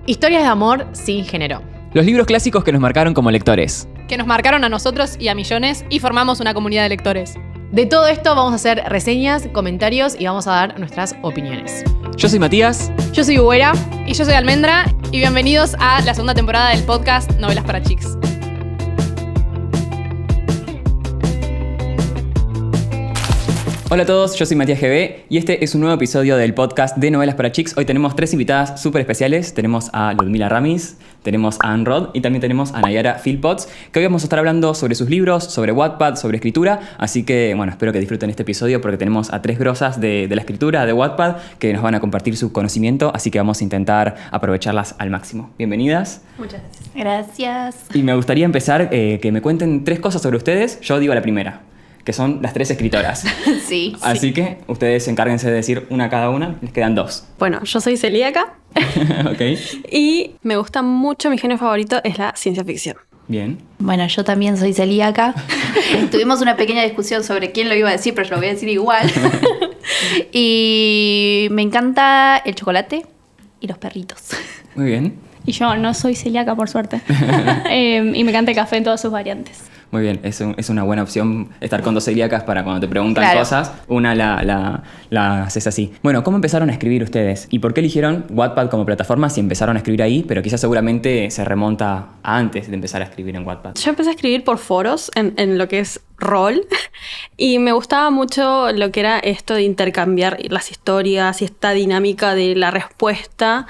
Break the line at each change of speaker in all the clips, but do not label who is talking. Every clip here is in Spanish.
Historias de amor sin género.
Los libros clásicos que nos marcaron como lectores.
Que nos marcaron a nosotros y a millones y formamos una comunidad de lectores.
De todo esto vamos a hacer reseñas, comentarios y vamos a dar nuestras opiniones.
Yo soy Matías.
Yo soy Huguera.
Y yo soy Almendra. Y bienvenidos a la segunda temporada del podcast Novelas para Chicks.
Hola a todos, yo soy Matías GB y este es un nuevo episodio del podcast de Novelas para Chicks. Hoy tenemos 3 invitadas súper especiales. Tenemos a Ludmila Ramis, tenemos a Anne Rod y también tenemos a Nayara Philpotts, que hoy vamos a estar hablando sobre sus libros, sobre Wattpad, sobre escritura. Así que, bueno, espero que disfruten este episodio porque tenemos a 3 grosas de la escritura, de Wattpad, que nos van a compartir su conocimiento. Así que vamos a intentar aprovecharlas al máximo. Bienvenidas.
Muchas gracias.
Gracias.
Y me gustaría empezar que me cuenten 3 cosas sobre ustedes. Yo digo la primera, que son las 3 escritoras.
Sí.
Así que ustedes encárguense de decir una cada una, les quedan 2.
Bueno, yo soy celíaca
Ok,
y me gusta mucho, mi género favorito es la ciencia ficción.
bien.
Bueno, yo también soy celíaca. Tuvimos una pequeña discusión sobre quién lo iba a decir, pero yo lo voy a decir igual. Y me encanta el chocolate y los perritos.
Muy bien,
Y yo no soy celíaca, por suerte. Y me encanta el café en todas sus variantes.
muy bien. Es una buena opción estar con 2 celíacas para cuando te preguntan
Claro.
cosas, una la haces así. Bueno, ¿cómo empezaron a escribir ustedes? ¿Y por qué eligieron Wattpad como plataforma si empezaron a escribir ahí? Pero quizás seguramente se remonta a antes de empezar a escribir en Wattpad.
Yo empecé a escribir por foros en lo que es rol y me gustaba mucho lo que era esto de intercambiar las historias y esta dinámica de la respuesta,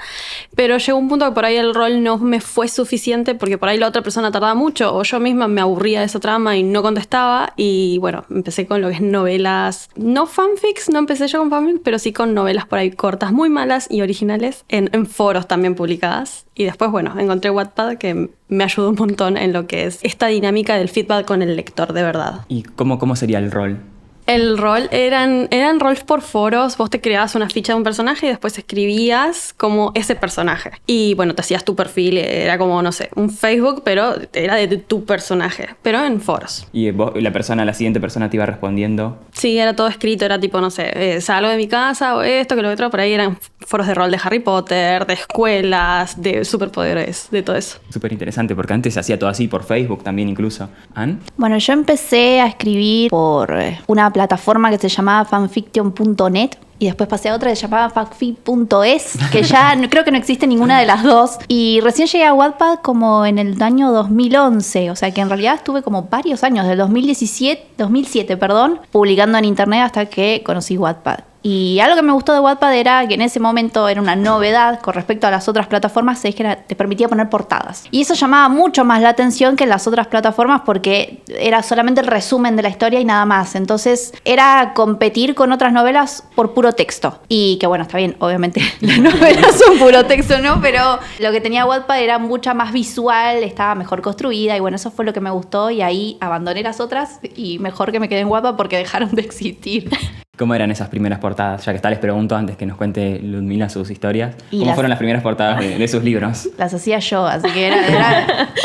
pero llegó un punto que por ahí el rol no me fue suficiente porque por ahí la otra persona tardaba mucho o yo misma me aburría de esa trama y no contestaba y bueno, empecé con lo que es novelas, no fanfics, no empecé yo con fanfics, pero sí con novelas por ahí cortas, muy malas y originales en foros también publicadas y después bueno, encontré Wattpad que me ayudó un montón en lo que es esta dinámica del feedback con el lector de verdad.
¿Y cómo sería el rol?
El rol eran roles por foros, vos te creabas una ficha de un personaje y después escribías como ese personaje. Y bueno, te hacías tu perfil, era como, no sé, un Facebook, pero era de tu personaje, pero en foros.
Y la siguiente persona te iba respondiendo.
Sí, era todo escrito, era tipo, no sé, salgo de mi casa o esto, que lo otro, por ahí eran foros de rol de Harry Potter, de escuelas, de superpoderes, de todo eso.
Súper interesante, porque antes se hacía todo así, por Facebook también incluso. ¿Anne?
Bueno, yo empecé a escribir por una plataforma que se llamaba fanfiction.net y después pasé a otra que se llamaba fanfic.es, que ya creo que no existe ninguna de las dos. Y recién llegué a Wattpad como en el año 2011, o sea que en realidad estuve como varios años, del 2007, publicando en internet hasta que conocí Wattpad. Y algo que me gustó de Wattpad era que en ese momento era una novedad con respecto a las otras plataformas, es que te permitía poner portadas. Y eso llamaba mucho más la atención que las otras plataformas porque era solamente el resumen de la historia y nada más. Entonces era competir con otras novelas por puro texto. Y que bueno, está bien, obviamente las novelas son puro texto, ¿no? Pero lo que tenía Wattpad era mucha más visual, estaba mejor construida y bueno, eso fue lo que me gustó y ahí abandoné las otras y mejor que me quedé en Wattpad porque dejaron de existir.
¿Cómo eran esas primeras portadas? Ya que está, les pregunto antes que nos cuente Ludmila sus historias. ¿Cómo fueron las primeras portadas de sus libros?
Las hacía yo, así que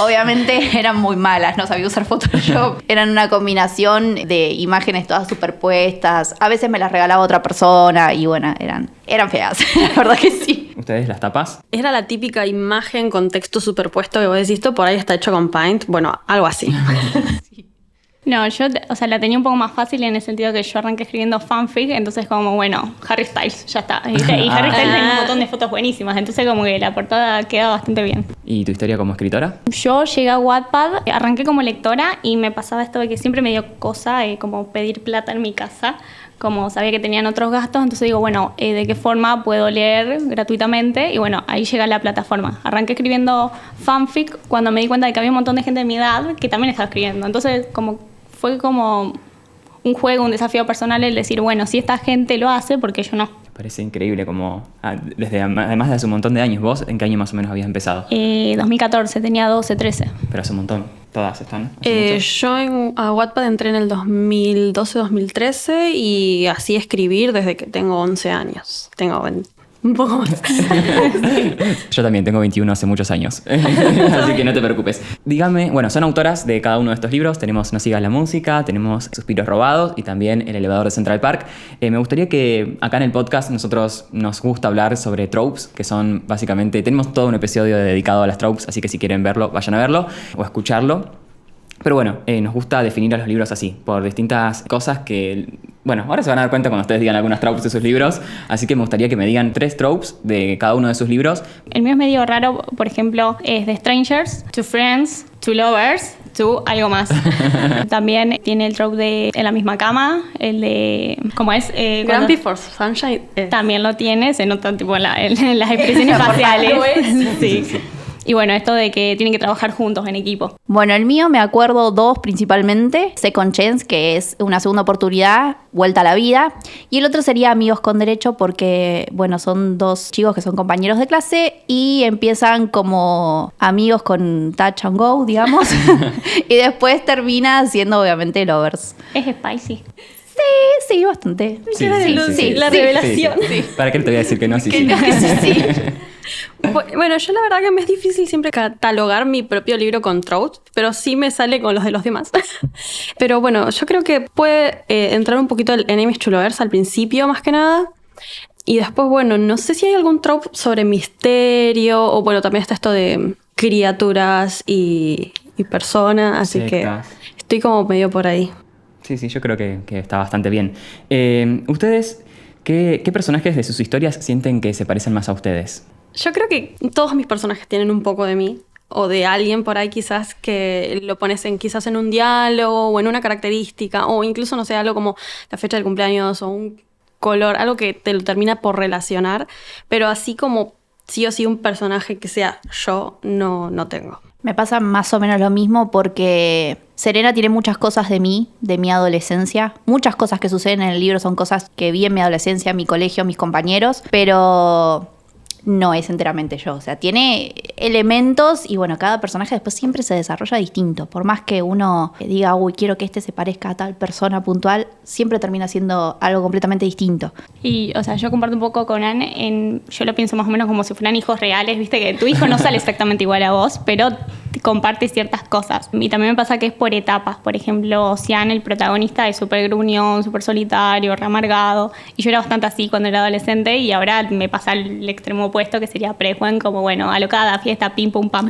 obviamente eran muy malas, no sabía usar Photoshop. Eran una combinación de imágenes todas superpuestas. A veces me las regalaba otra persona y bueno, eran feas, la verdad que sí.
¿Ustedes las tapas?
Era la típica imagen con texto superpuesto que vos decís, esto por ahí está hecho con Paint, bueno, algo así.
No, yo, la tenía un poco más fácil en el sentido que yo arranqué escribiendo fanfic, entonces como, bueno, Harry Styles, ya está. ¿Viste? Y Harry Styles tiene un montón de fotos buenísimas, entonces como que la portada queda bastante bien.
¿Y tu historia como escritora?
Yo llegué a Wattpad, arranqué como lectora y me pasaba esto de que siempre me dio cosa como pedir plata en mi casa, como sabía que tenían otros gastos, entonces digo, bueno, ¿de qué forma puedo leer gratuitamente? Y bueno, ahí llega la plataforma. Arranqué escribiendo fanfic cuando me di cuenta de que había un montón de gente de mi edad que también estaba escribiendo, entonces fue como un juego, un desafío personal el decir, bueno, si esta gente lo hace, ¿por qué yo no?
Parece increíble como, además de hace un montón de años, ¿vos en qué año más o menos habías empezado?
2014, tenía 12, 13.
Pero hace un montón, todas están.
Yo a Wattpad entré en el 2012-2013 y así escribir desde que tengo 11 años. Tengo Un poco más.
Yo también tengo 21 hace muchos años, así que no te preocupes. Dígame, bueno, son autoras de cada uno de estos libros. Tenemos No sigas la música, tenemos Suspiros robados y también El elevador de Central Park. Me gustaría que acá en el podcast nosotros nos gusta hablar sobre tropes, que son básicamente, tenemos todo un episodio dedicado a las tropes, así que si quieren verlo, vayan a verlo o escucharlo. Pero bueno, nos gusta definir a los libros así, por distintas cosas que... Bueno, ahora se van a dar cuenta cuando ustedes digan algunas tropes de sus libros, así que me gustaría que me digan 3 tropes de cada uno de sus libros.
El mío es medio raro, por ejemplo, es de strangers, to friends, to lovers, to algo más. También tiene el trope de en la misma cama, el de... ¿Cómo es?
Grand Before Sunshine.
También lo tiene, se nota tipo en las expresiones faciales. Sí. Y bueno, esto de que tienen que trabajar juntos en equipo.
Bueno, el mío me acuerdo 2 principalmente. Second Chance, que es una segunda oportunidad, vuelta a la vida. Y el otro sería Amigos con Derecho, porque, bueno, son 2 chicos que son compañeros de clase y empiezan como amigos con touch and go, digamos. Y después termina siendo, obviamente, lovers.
Es spicy.
Sí, bastante.
La revelación.
Sí. ¿Para qué te voy a decir que no? Sí.
Bueno, yo la verdad que me es difícil siempre catalogar mi propio libro con tropes, pero sí me sale con los de los demás. Pero bueno, yo creo que puede entrar un poquito el Enemies to Lovers al principio, más que nada. Y después, bueno, no sé si hay algún trope sobre misterio, o bueno, también está esto de criaturas y personas, así
Sectas.
que estoy como medio por ahí.
Sí, yo creo que está bastante bien. ¿Ustedes qué personajes de sus historias sienten que se parecen más a ustedes?
Yo creo que todos mis personajes tienen un poco de mí, o de alguien por ahí quizás que lo pones quizás en un diálogo o en una característica, o incluso, no sé, algo como la fecha del cumpleaños o un color, algo que te lo termina por relacionar, pero así como sí o sí un personaje que sea yo, no tengo.
Me pasa más o menos lo mismo porque Serena tiene muchas cosas de mí, de mi adolescencia. Muchas cosas que suceden en el libro son cosas que vi en mi adolescencia, en mi colegio, mis compañeros, pero no es enteramente yo. O sea, tiene elementos y bueno, cada personaje después siempre se desarrolla distinto. Por más que uno diga, uy, quiero que este se parezca a tal persona puntual, siempre termina siendo algo completamente distinto.
Y, o sea, yo comparto un poco con Anne, yo lo pienso más o menos como si fueran hijos reales, viste que tu hijo no sale exactamente igual a vos, pero comparte ciertas cosas. Y también me pasa que es por etapas. Por ejemplo, Sian, el protagonista, es súper gruñón, súper solitario, re amargado. Y yo era bastante así cuando era adolescente y ahora me pasa el extremo opuesto, que sería Prejuen, como bueno, alocada, fiesta, pim, pum, pam.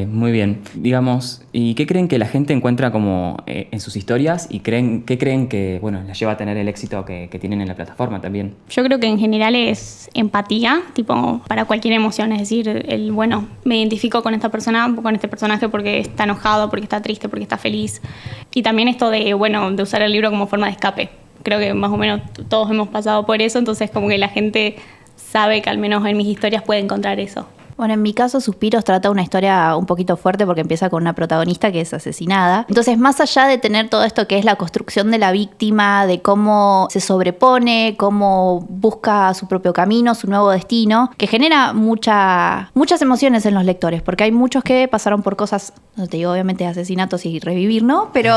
Muy bien. Digamos, ¿y qué creen que la gente encuentra como en sus historias? ¿Y qué creen que, bueno, las lleva a tener el éxito que tienen en la plataforma también?
Yo creo que en general es empatía, tipo, para cualquier emoción. Es decir, bueno, me identifico con esta persona, con este personaje porque está enojado, porque está triste, porque está feliz. Y también esto de, bueno, de usar el libro como forma de escape. Creo que más o menos todos hemos pasado por eso, entonces como que la gente sabe que al menos en mis historias puede encontrar eso.
Bueno, en mi caso, Suspiros trata una historia un poquito fuerte porque empieza con una protagonista que es asesinada. Entonces, más allá de tener todo esto que es la construcción de la víctima, de cómo se sobrepone, cómo busca su propio camino, su nuevo destino, que genera muchas emociones en los lectores, porque hay muchos que pasaron por cosas, no te digo obviamente asesinatos y revivir, ¿no? Pero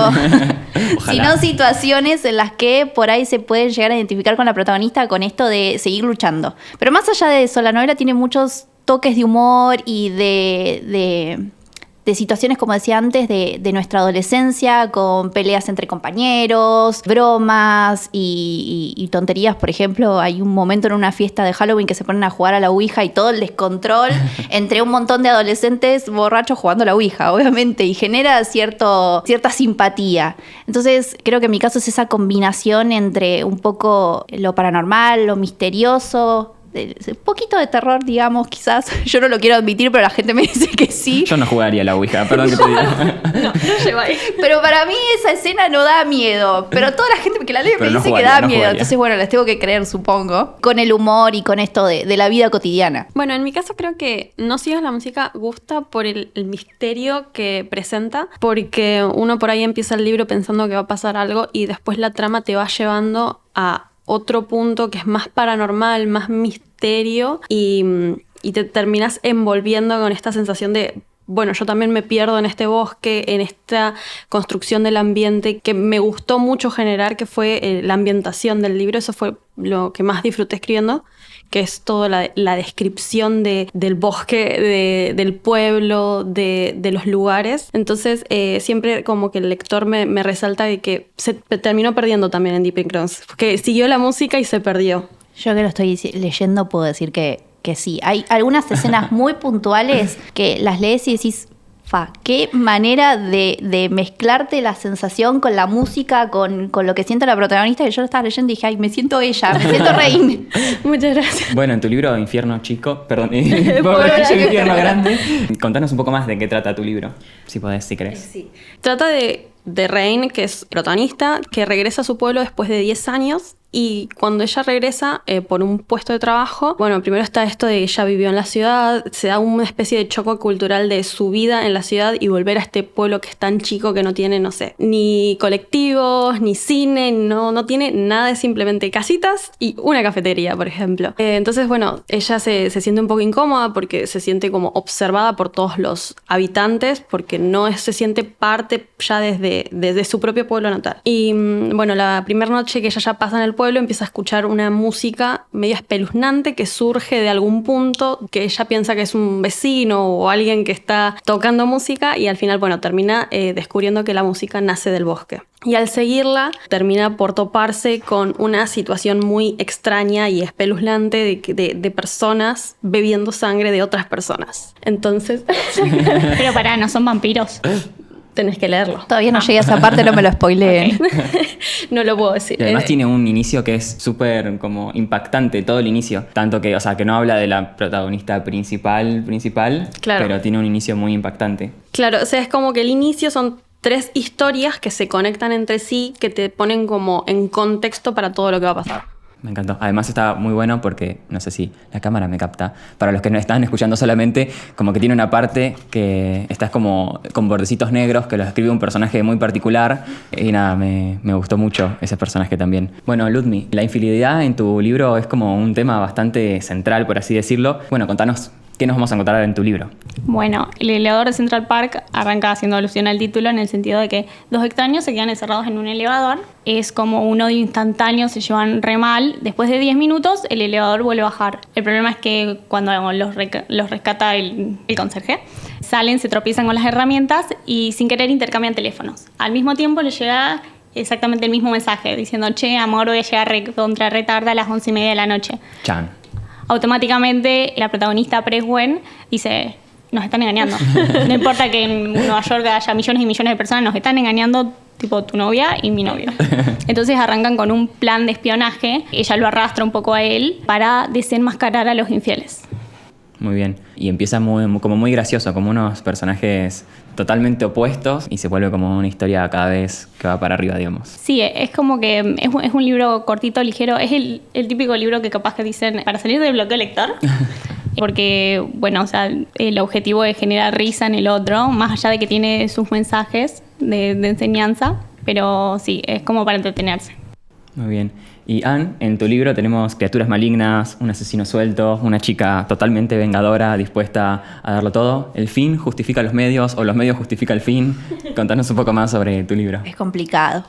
sino situaciones en las que por ahí se pueden llegar a identificar con la protagonista con esto de seguir luchando. Pero más allá de eso, la novela tiene muchos toques de humor y de situaciones, como decía antes, de nuestra adolescencia, con peleas entre compañeros, bromas y tonterías. Por ejemplo, hay un momento en una fiesta de Halloween que se ponen a jugar a la Ouija y todo el descontrol entre un montón de adolescentes borrachos jugando a la Ouija, obviamente, y genera cierta simpatía. Entonces, creo que en mi caso es esa combinación entre un poco lo paranormal, lo misterioso, un poquito de terror, digamos, quizás. Yo no lo quiero admitir, pero la gente me dice que sí.
Yo no jugaría a la Ouija, perdón que te diga.
No lleva ahí.
Pero para mí esa escena no da miedo. Pero toda la gente que la lee me dice que da miedo. Entonces, bueno, les tengo que creer, supongo. Con el humor y con esto de la vida cotidiana.
Bueno, en mi caso creo que No sigas la música gusta por el misterio que presenta. Porque uno por ahí empieza el libro pensando que va a pasar algo y después la trama te va llevando a otro punto que es más paranormal, más misterio y te terminas envolviendo con esta sensación de, bueno, yo también me pierdo en este bosque, en esta construcción del ambiente que me gustó mucho generar, que fue la ambientación del libro. Eso fue lo que más disfruté escribiendo, que es toda la descripción del bosque, del pueblo, de los lugares. Entonces siempre como que el lector me resalta de que se terminó perdiendo también en Deep Cross, que siguió la música y se perdió.
Yo que lo estoy leyendo puedo decir que sí. Hay algunas escenas muy puntuales que las lees y decís, qué manera de mezclarte la sensación con la música, con lo que siente la protagonista, que yo lo estaba leyendo y dije, ay, me siento ella, me siento Rain.
Muchas gracias.
Bueno, en tu libro Infierno Chico, perdón, Infierno Grande, contanos un poco más de qué trata tu libro, si podés, si querés.
Sí. Trata de Rain, que es protagonista, que regresa a su pueblo después de 10 años. Y cuando ella regresa por un puesto de trabajo, bueno, primero está esto de que ella vivió en la ciudad, se da una especie de choque cultural de su vida en la ciudad y volver a este pueblo que es tan chico que no tiene, no sé, ni colectivos, ni cine, no tiene nada, de simplemente casitas y una cafetería, por ejemplo. Entonces, bueno, ella se siente un poco incómoda porque se siente como observada por todos los habitantes, porque se siente parte ya desde su propio pueblo natal. Y bueno, la primera noche que ella ya pasa en el pueblo, empieza a escuchar una música medio espeluznante que surge de algún punto que ella piensa que es un vecino o alguien que está tocando música, y al final, bueno, termina descubriendo que la música nace del bosque. Y al seguirla, termina por toparse con una situación muy extraña y espeluznante de personas bebiendo sangre de otras personas. Entonces...
Pero pará, ¿no son vampiros?
Tenés que leerlo.
Todavía no llegué a esa parte, no me lo spoileen.
No lo puedo decir.
Y además tiene un inicio que es súper como impactante, todo el inicio. Tanto que, o sea, que no habla de la protagonista principal,
claro,
pero tiene un inicio muy impactante.
Claro, o sea, es como que el inicio son 3 historias que se conectan entre sí, que te ponen como en contexto para todo lo que va a pasar.
Me encantó. Además está muy bueno porque, no sé si la cámara me capta, para los que no están escuchando solamente, como que tiene una parte que está como con bordecitos negros, que lo escribe un personaje muy particular, y nada, me gustó mucho ese personaje también. Bueno, Ludmi, la infidelidad en tu libro es como un tema bastante central, por así decirlo. Bueno, contanos, ¿qué nos vamos a encontrar en tu libro?
Bueno, el elevador de Central Park arranca haciendo alusión al título en el sentido de que 2 extraños se quedan encerrados en un elevador. Es como un odio instantáneo, se llevan re mal. Después de 10 minutos, el elevador vuelve a bajar. El problema es que cuando los rescata el conserje, salen, se tropiezan con las herramientas y sin querer intercambian teléfonos. Al mismo tiempo les llega exactamente el mismo mensaje, diciendo, che, amor, voy a llegar contra retarda a las 11:30 de la noche.
Chan.
Automáticamente la protagonista Preswen dice, nos están engañando. No importa que en Nueva York haya millones y millones de personas, nos están engañando, tipo tu novia y mi novio. Entonces arrancan con un plan de espionaje. Ella lo arrastra un poco a él para desenmascarar a los infieles.
Muy bien. Y empieza como muy gracioso, como unos personajes totalmente opuestos, y se vuelve como una historia cada vez que va para arriba, digamos.
Sí, es como que es un libro cortito, ligero. Es el típico libro que capaz que dicen para salir del bloqueo lector. Porque, bueno, o sea, el objetivo es generar risa en el otro, más allá de que tiene sus mensajes de enseñanza. Pero sí, es como para entretenerse.
Muy bien. Y Anne, en tu libro tenemos criaturas malignas, un asesino suelto, una chica totalmente vengadora, dispuesta a darlo todo. ¿El fin justifica los medios o los medios justifican el fin? Contanos un poco más sobre tu libro.
Es complicado.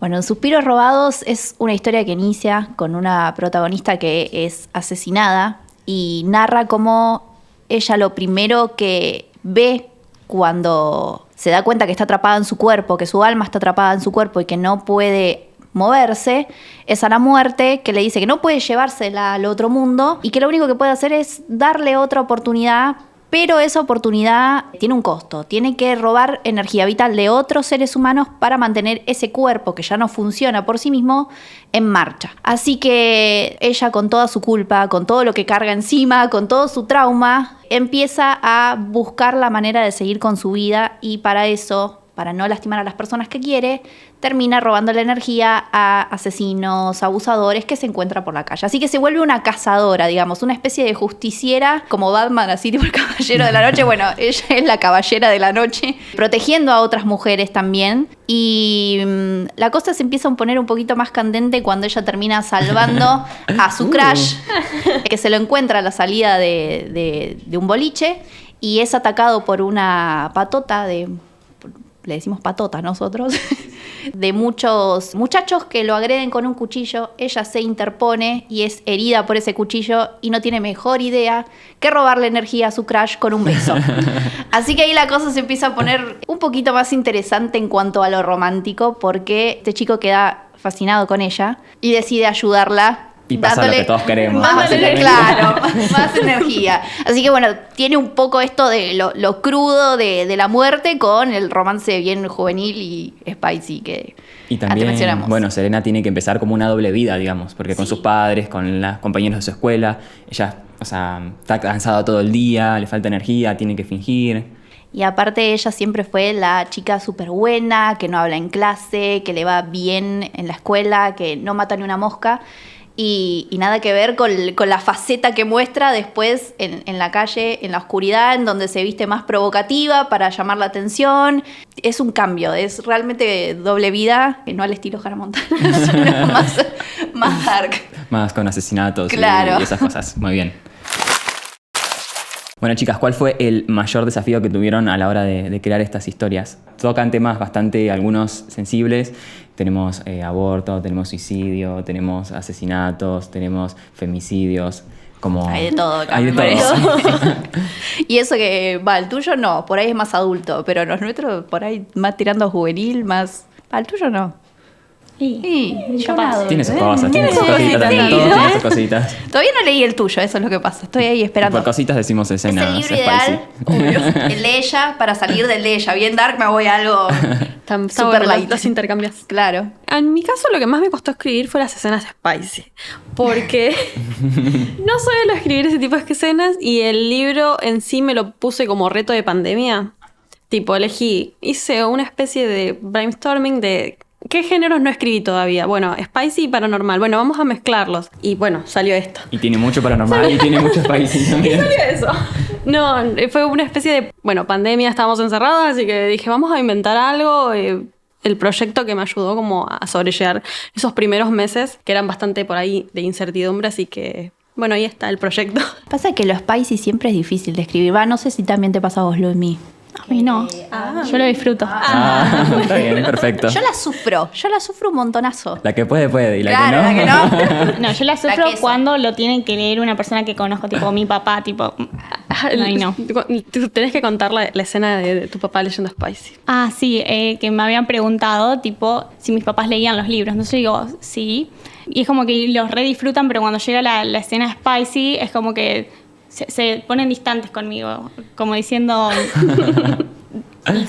Bueno, en Suspiros Robados es una historia que inicia con una protagonista que es asesinada y narra cómo ella lo primero que ve cuando se da cuenta que está atrapada en su cuerpo, que su alma está atrapada en su cuerpo y que no puede moverse, es a la muerte, que le dice que no puede llevársela al otro mundo y que lo único que puede hacer es darle otra oportunidad, pero esa oportunidad tiene un costo, tiene que robar energía vital de otros seres humanos para mantener ese cuerpo que ya no funciona por sí mismo en marcha. Así que ella, con toda su culpa, con todo lo que carga encima, con todo su trauma, empieza a buscar la manera de seguir con su vida, y para eso, para no lastimar a las personas que quiere, termina robando la energía a asesinos, abusadores que se encuentra por la calle. Así que se vuelve una cazadora, digamos, una especie de justiciera, como Batman, así tipo el caballero de la noche. Bueno, ella es la caballera de la noche, protegiendo a otras mujeres también. Y la cosa se empieza a poner un poquito más candente cuando ella termina salvando a su crush, que se lo encuentra a la salida de un boliche, y es atacado por una patota le decimos patota nosotros, de muchos muchachos que lo agreden con un cuchillo. Ella se interpone y es herida por ese cuchillo y no tiene mejor idea que robarle energía a su crush con un beso. Así que ahí la cosa se empieza a poner un poquito más interesante en cuanto a lo romántico, porque este chico queda fascinado con ella y decide ayudarla.
Y pasa lo que todos queremos.
Claro, más energía. Así que bueno, tiene un poco esto de lo crudo de la muerte con el romance bien juvenil y spicy que
Y
antes
también,
mencionamos.
bueno, Serena tiene que empezar como una doble vida, digamos, porque con sus padres, con los compañeros de su escuela, ella, o sea, está cansada todo el día, le falta energía, tiene que fingir.
Y aparte ella siempre fue la chica súper buena, que no habla en clase, que le va bien en la escuela, que no mata ni una mosca. Y nada que ver con la faceta que muestra después en la calle, en la oscuridad, en donde se viste más provocativa para llamar la atención. Es un cambio, es realmente doble vida, no al estilo Hannah Montana, sino más dark.
Más con asesinatos
Claro.
y esas cosas. Muy bien. Bueno, chicas, ¿cuál fue el mayor desafío que tuvieron a la hora de crear estas historias? Tocan temas bastante, algunos sensibles. Tenemos aborto, tenemos suicidio, tenemos asesinatos, tenemos femicidios. Como...
Hay de todo acá,
Hay de
me
todo.
parece. Y eso que, el tuyo no, por ahí es más adulto, pero los nuestros por ahí más tirando a juvenil, más... el tuyo no.
Y
yo
capaz.
nada.
Tiene sus cosas,
Tiene
tiene sus
sus
cositas también.
cositas,
Todos
¿no?
tienen sus cositas.
Todavía no leí el tuyo, eso es lo que pasa. Estoy ahí esperando.
Por cositas decimos
Es el
escenas
libro
spicy.
ideal, obvio. El de ella, para salir del de ella. Bien dark, me voy a algo
Está
super
bueno,
light.
los intercambias.
Claro.
En mi caso, lo que más me costó escribir fue las escenas spicy. Porque no suelo escribir ese tipo de escenas y el libro en sí me lo puse como reto de pandemia. Tipo, hice una especie de brainstorming de qué géneros no escribí todavía. Bueno, spicy y paranormal. Bueno, vamos a mezclarlos. Y bueno, salió esto.
Y tiene mucho paranormal y tiene mucho spicy también.
Salió eso. No, fue una especie de, bueno, pandemia, estábamos encerrados, así que dije, vamos a inventar algo. El proyecto que me ayudó como a sobrellevar esos primeros meses, que eran bastante por ahí de incertidumbre, así que, bueno, ahí está el proyecto.
Pasa que lo spicy siempre es difícil de escribir. No sé si también te pasa a vos, Luismi.
A mí no. Yo lo disfruto.
Está bien, perfecto.
Yo la sufro un montonazo.
La que puede y la
Claro,
que no.
la que no.
No, yo la sufro
queso.
cuando lo tiene que leer una persona que conozco, tipo mi papá, tipo... Ay, no.
Tú tenés que contar la escena de tu papá leyendo Spicy.
Ah, sí, que me habían preguntado, tipo, si mis papás leían los libros. Entonces yo digo, sí. Y es como que los re disfrutan, pero cuando llega la escena spicy, es como que se ponen distantes conmigo. Como diciendo,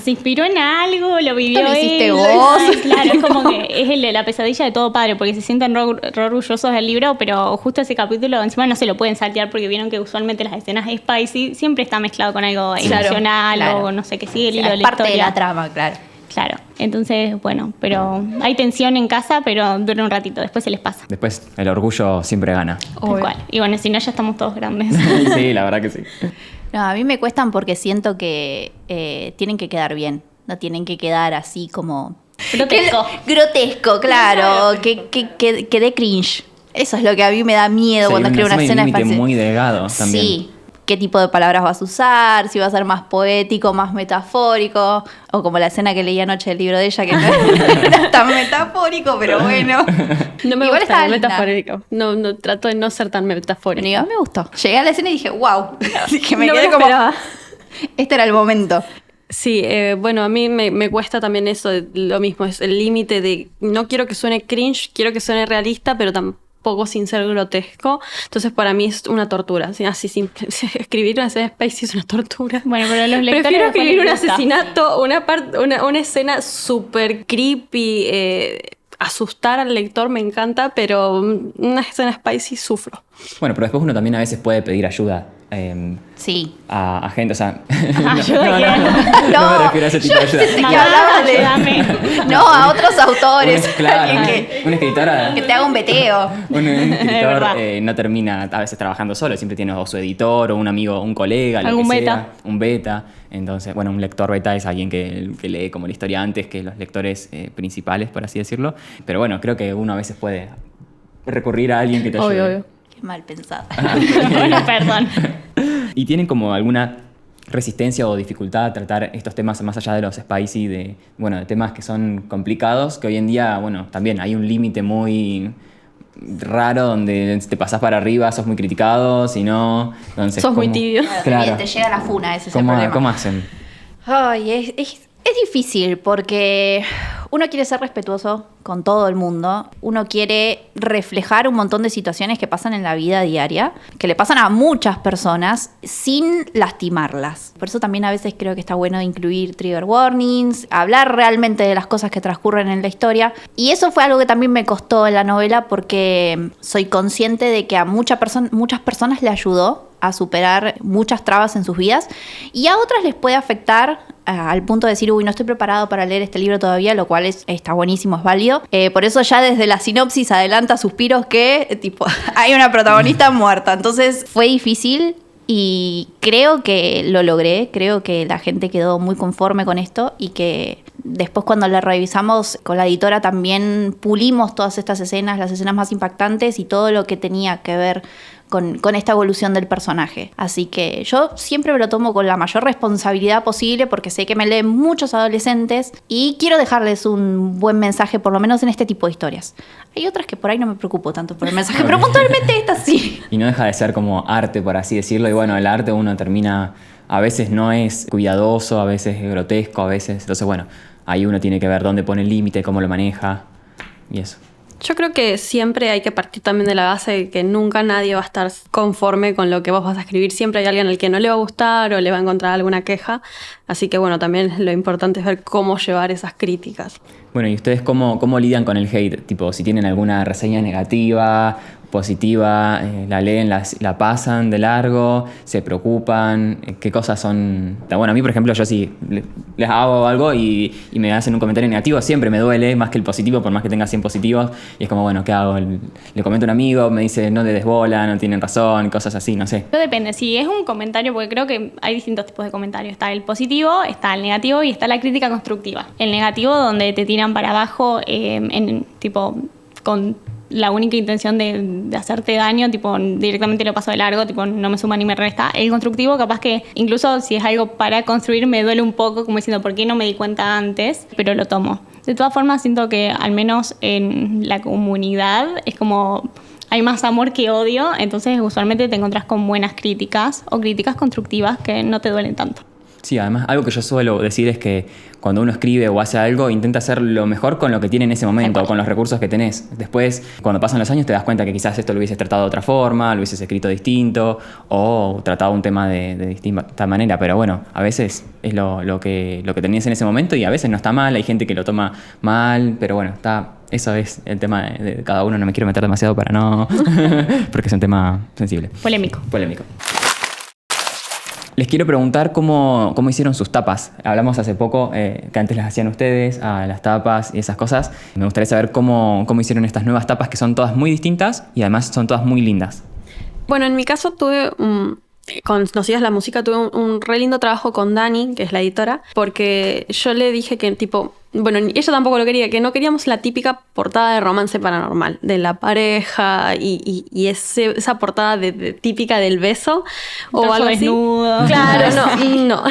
¿se inspiró en algo? ¿Lo vivió
Esto lo hiciste
él?
vos.
Ay, claro, es como que es la pesadilla de todo padre, porque se sienten re orgullosos del libro, pero justo ese capítulo encima no se lo pueden saltear, porque vieron que usualmente las escenas spicy siempre está mezclado con algo emocional
claro.
o no sé qué sigue el hilo
Es
de la
parte
historia.
de la trama, claro.
Claro, entonces, bueno, pero hay tensión en casa, pero dura un ratito, después se les pasa.
Después el orgullo siempre gana.
Tal cual. Y bueno, si no, ya estamos todos grandes.
Sí, la verdad que sí.
No, a mí me cuestan porque siento que tienen que quedar bien. No tienen que quedar así como...
Grotesco.
Grotesco, claro. Que dé cringe. Eso es lo que a mí me da miedo
Sí,
cuando escribo una
encima hay
escena
un límite
spicy.
muy delgado también.
Sí. ¿Qué tipo de palabras vas a usar? Si va a ser más poético, más metafórico. O como la escena que leí anoche del libro de ella, que no era tan metafórico, pero bueno.
No me
Igual
gusta
estaba
el
linda.
metafórico. No, trato de no ser tan metafórico.
Bueno, y a mí me gustó. Llegué a la escena y dije, wow. Así que me
No
quedé
lo
como...
esperaba.
Este era el momento.
Sí, bueno, a mí me cuesta también eso, lo mismo, es el límite de no quiero que suene cringe, quiero que suene realista, pero tampoco sin ser grotesco. Entonces para mí es una tortura, así simple. Escribir una escena spicy es una tortura.
Bueno, pero los lectores
Prefiero
después
escribir un
les gusta.
asesinato, una escena súper creepy, asustar al lector me encanta, pero una escena spicy sufro.
Bueno, pero después uno también a veces puede pedir ayuda
Sí.
a gente, o sea...
Ayuda,
no me refiero a ese tipo de ayuda.
Que
Mamá,
hablaba de...
ayúdame.
No, a otros autores.
Claro,
Alguien
un escritor...
que te haga un veteo.
Un escritor
verdad.
no termina a veces trabajando solo, siempre tiene o su editor o un amigo, un colega, lo
Algún
que
beta.
sea, un beta. Entonces, bueno, un lector beta es alguien que lee como la historia antes que los lectores principales, por así decirlo. Pero bueno, creo que uno a veces puede recurrir a alguien que te ayude.
Obvio.
Qué mal pensado.
Bueno, perdón.
¿Y tienen como alguna resistencia o dificultad a tratar estos temas más allá de los spicy, de temas que son complicados, que hoy en día, bueno, también hay un límite muy raro donde te pasás para arriba, sos muy criticado, si no... Entonces,
Sos muy tibio.
Claro.
Te llega la funa, ese es el
¿Cómo,
problema.
¿Cómo hacen?
Ay, es difícil porque uno quiere ser respetuoso con todo el mundo, uno quiere reflejar un montón de situaciones que pasan en la vida diaria, que le pasan a muchas personas sin lastimarlas. Por eso también a veces creo que está bueno incluir trigger warnings, hablar realmente de las cosas que transcurren en la historia. Y eso fue algo que también me costó en la novela porque soy consciente de que a muchas personas le ayudó a superar muchas trabas en sus vidas y a otras les puede afectar al punto de decir, uy, no estoy preparado para leer este libro todavía, lo cual está buenísimo, es válido. Por eso ya desde la sinopsis adelanta suspiros que tipo hay una protagonista muerta. Entonces fue difícil y creo que lo logré, creo que la gente quedó muy conforme con esto y que después cuando la revisamos con la editora también pulimos todas estas escenas, las escenas más impactantes y todo lo que tenía que ver con esta evolución del personaje. Así que yo siempre me lo tomo con la mayor responsabilidad posible porque sé que me leen muchos adolescentes y quiero dejarles un buen mensaje, por lo menos en este tipo de historias. Hay otras que por ahí no me preocupo tanto por el mensaje, pero puntualmente esta sí.
Y no deja de ser como arte, por así decirlo. Y bueno, el arte uno termina, a veces no es cuidadoso, a veces es grotesco, a veces... Entonces bueno, ahí uno tiene que ver dónde pone el límite, cómo lo maneja y eso.
Yo creo que siempre hay que partir también de la base de que nunca nadie va a estar conforme con lo que vos vas a escribir. Siempre hay alguien al que no le va a gustar o le va a encontrar alguna queja. Así que bueno, también lo importante es ver cómo llevar esas críticas.
Bueno, ¿y ustedes cómo lidian con el hate? Tipo, si tienen alguna reseña negativa, positiva, la leen, la pasan de largo, se preocupan, ¿qué cosas son? Bueno, a mí, por ejemplo, yo sí les hago algo y me hacen un comentario negativo, siempre me duele más que el positivo, por más que tenga 100 positivos, y es como, bueno, ¿qué hago? Le comento a un amigo, me dice, no te desbola, no tienen razón, cosas así, no sé.
Pero depende, si es un comentario, porque creo que hay distintos tipos de comentarios. Está el positivo, está el negativo y está la crítica constructiva. El negativo donde te tiran para abajo con la única intención de hacerte daño, tipo directamente lo paso de largo, tipo no me suma ni me resta. El constructivo capaz que incluso si es algo para construir me duele un poco, como diciendo ¿por qué no me di cuenta antes? Pero lo tomo. De todas formas siento que al menos en la comunidad es como hay más amor que odio, entonces usualmente te encontrás con buenas críticas o críticas constructivas que no te duelen tanto.
Sí, además, algo que yo suelo decir es que cuando uno escribe o hace algo, intenta hacer lo mejor con lo que tiene en ese momento, con los recursos que tenés. Después, cuando pasan los años, te das cuenta que quizás esto lo hubieses tratado de otra forma, lo hubieses escrito distinto o tratado un tema de distinta manera. Pero bueno, a veces es lo que tenías en ese momento y a veces no está mal, hay gente que lo toma mal, pero bueno, eso es el tema de cada uno. No me quiero meter demasiado para no... porque es un tema sensible.
Polémico.
Les quiero preguntar cómo hicieron sus tapas. Hablamos hace poco que antes las hacían ustedes, las tapas y esas cosas. Me gustaría saber cómo hicieron estas nuevas tapas que son todas muy distintas y además son todas muy lindas.
Bueno, en mi caso tuve Conocidas la música, tuve un re lindo trabajo con Dani, que es la editora, porque yo le dije que tipo... Bueno, ella tampoco lo quería, que no queríamos la típica portada de romance paranormal, de la pareja y esa portada típica del beso o algo así.
Desnudo.
Claro, no.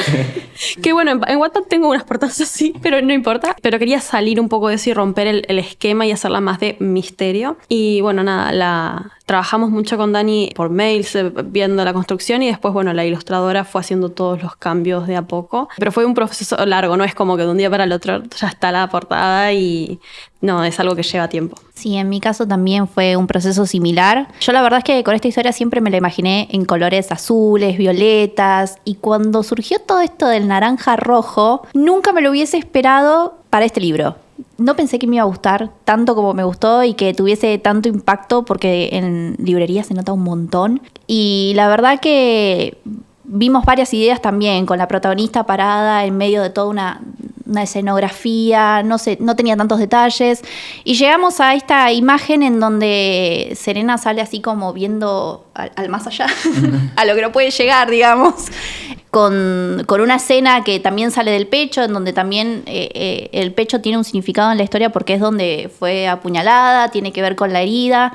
Que bueno, en Wattpad tengo unas portadas así, pero no importa. Pero quería salir un poco de eso y romper el esquema y hacerla más de misterio. Y bueno, nada, trabajamos mucho con Dani por mails, viendo la construcción y después, bueno, la ilustradora fue haciendo todos los cambios de a poco. Pero fue un proceso largo, no es como que de un día para el otro ya está la portada y no, es algo que lleva tiempo.
Sí, en mi caso también fue un proceso similar. Yo la verdad es que con esta historia siempre me la imaginé en colores azules, violetas, y cuando surgió todo esto del naranja rojo, nunca me lo hubiese esperado para este libro. No pensé que me iba a gustar tanto como me gustó y que tuviese tanto impacto porque en librería se nota un montón. Y la verdad que vimos varias ideas también con la protagonista parada en medio de toda una escenografía, no tenía tantos detalles. Y llegamos a esta imagen en donde Serena sale así como viendo al más allá, a lo que no puede llegar, digamos. Con una escena que también sale del pecho, en donde también el pecho tiene un significado en la historia porque es donde fue apuñalada, tiene que ver con la herida.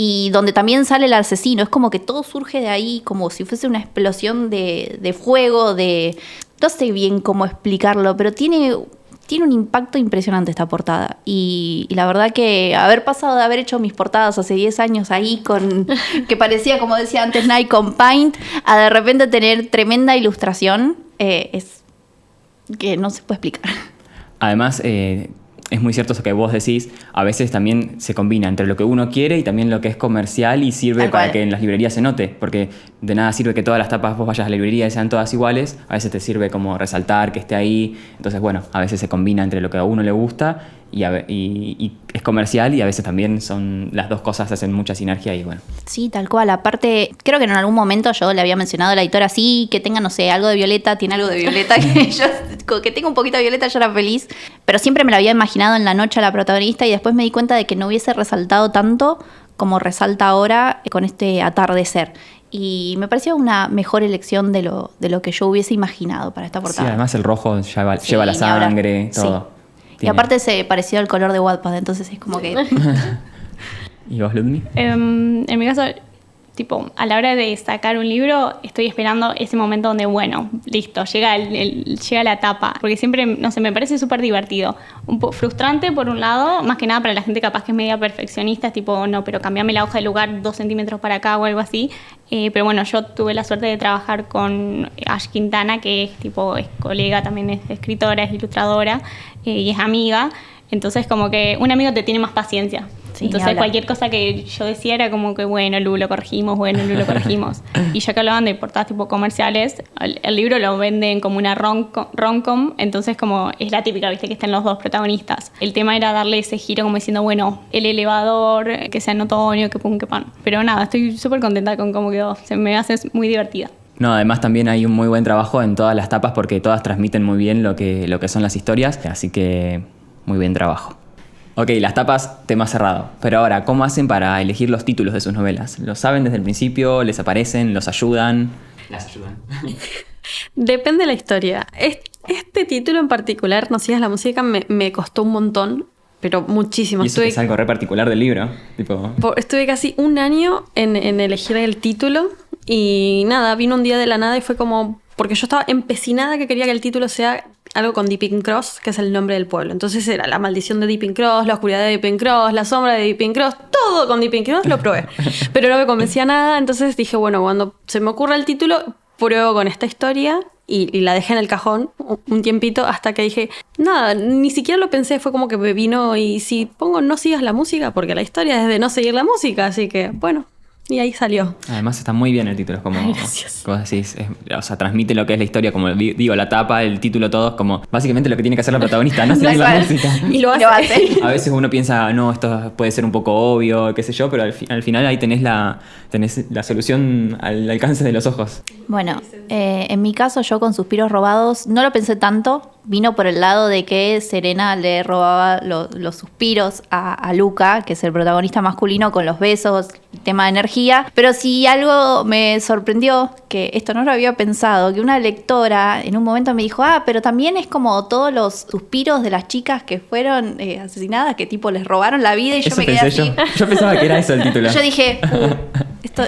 y donde también sale el asesino. Es como que todo surge de ahí, como si fuese una explosión de fuego, no sé bien cómo explicarlo, pero tiene un impacto impresionante esta portada. Y la verdad que haber pasado de haber hecho mis portadas hace 10 años ahí que parecía, como decía antes, Night con Paint, a de repente tener tremenda ilustración, es que no se puede explicar.
Además, es muy cierto eso que vos decís, a veces también se combina entre lo que uno quiere y también lo que es comercial y sirve
Tal
para
cual.
que en las librerías se note, porque de nada sirve que todas las tapas vos vayas a la librería y sean todas iguales, a veces te sirve como resaltar que esté ahí, entonces bueno, a veces se combina entre lo que a uno le gusta y es comercial y a veces también son las dos cosas hacen mucha sinergia y bueno.
Sí, tal cual. Aparte, creo que en algún momento yo le había mencionado a la editora, sí, que tenga, no sé, algo de Violeta, tiene algo de Violeta, que tenga un poquito de Violeta, yo era feliz. Pero siempre me lo había imaginado en la noche a la protagonista y después me di cuenta de que no hubiese resaltado tanto como resalta ahora con este atardecer. Y me pareció una mejor elección de lo que yo hubiese imaginado para esta
Sí,
portada.
además el rojo
Sí,
lleva la
ni hablar.
sangre,
Sí.
todo.
Y aparte se pareció al color de Wattpad, entonces es como que...
¿Y vos, Ludmi?
En mi caso, tipo, a la hora de sacar un libro, estoy esperando ese momento donde, bueno, listo, llega la etapa. Porque siempre, no sé, me parece súper divertido. Un poco frustrante, por un lado, más que nada para la gente capaz que es media perfeccionista, es tipo, no, pero cambiame la hoja de lugar 2 centímetros para acá o algo así. Pero bueno, yo tuve la suerte de trabajar con Ash Quintana, que es tipo, es colega, también es escritora, es ilustradora y es amiga. Entonces, como que un amigo te tiene más paciencia.
Sí,
Entonces, cualquier cosa que yo decía era como que, bueno, Lu, lo corregimos. Y ya que hablaban de portadas tipo comerciales, el libro lo venden como una rom-com, entonces como es la típica, viste, que están los dos protagonistas. El tema era darle ese giro como diciendo, bueno, el elevador, que sea en otoño, que pum, que pan. Pero nada, estoy súper contenta con cómo quedó. Se me hace muy divertida.
No, además también hay un muy buen trabajo en todas las tapas porque todas transmiten muy bien lo que son las historias, así que muy bien trabajo. Ok, las tapas, tema cerrado. Pero ahora, ¿cómo hacen para elegir los títulos de sus novelas? ¿Lo saben desde el principio? ¿Les aparecen? ¿Los ayudan? Las ayudan.
Depende de la historia. Este título en particular, No sigas la música, me costó un montón, pero muchísimo.
Y eso que es algo re particular del libro. Tipo...
Estuve casi un año en elegir el título y nada, vino un día de la nada y fue como... Porque yo estaba empecinada que quería que el título sea algo con Deeping Cross, que es el nombre del pueblo. Entonces era la maldición de Deeping Cross, la oscuridad de Deeping Cross, la sombra de Deeping Cross, todo con Deeping Cross lo probé. Pero no me convencía nada, entonces dije, bueno, cuando se me ocurra el título, pruebo con esta historia y la dejé en el cajón un tiempito hasta que dije, nada, ni siquiera lo pensé, fue como que me vino y si pongo No sigas la música, porque la historia es de no seguir la música, así que bueno. Y ahí salió.
Además está muy bien el título, es como,
Gracias.
como decís, o sea, transmite lo que es la historia, como digo, la tapa, el título, todo, es como básicamente lo que tiene que hacer la protagonista, no seguir la
cual.
música.
Y lo hace.
A veces uno piensa, no, esto puede ser un poco obvio, qué sé yo, pero al final ahí tenés la solución al alcance de los ojos.
Bueno, en mi caso yo con Suspiros robados no lo pensé tanto, vino por el lado de que Serena le robaba los suspiros a Luca, que es el protagonista masculino, con los besos, tema de energía, pero sí algo me sorprendió, que esto no lo había pensado, que una lectora en un momento me dijo, pero también es como todos los suspiros de las chicas que fueron asesinadas, que tipo les robaron la vida y yo
Eso
me quedé
pensé
así.
yo pensaba que era eso el título.
Yo dije,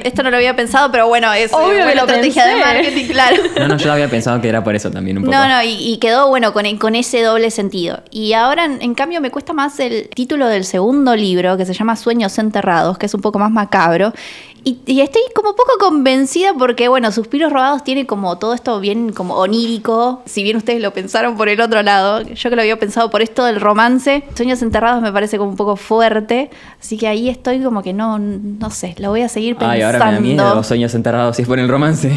esto no lo había pensado, pero bueno, es
Obvio que
buena
lo
estrategia de
pensé.
marketing, claro.
No, yo había pensado que era por eso también un poco.
No, y quedó bueno con ese doble sentido. Y ahora, en cambio, me cuesta más el título del segundo libro, que se llama Sueños enterrados, que es un poco más macabro. Y estoy como poco convencida porque, bueno, Suspiros robados tiene como todo esto bien como onírico, si bien ustedes lo pensaron por el otro lado, yo que lo había pensado por esto del romance. Sueños enterrados me parece como un poco fuerte, así que ahí estoy como que no sé, lo voy a seguir pensando.
Ay, ahora me da miedo, Sueños enterrados, si es por el romance.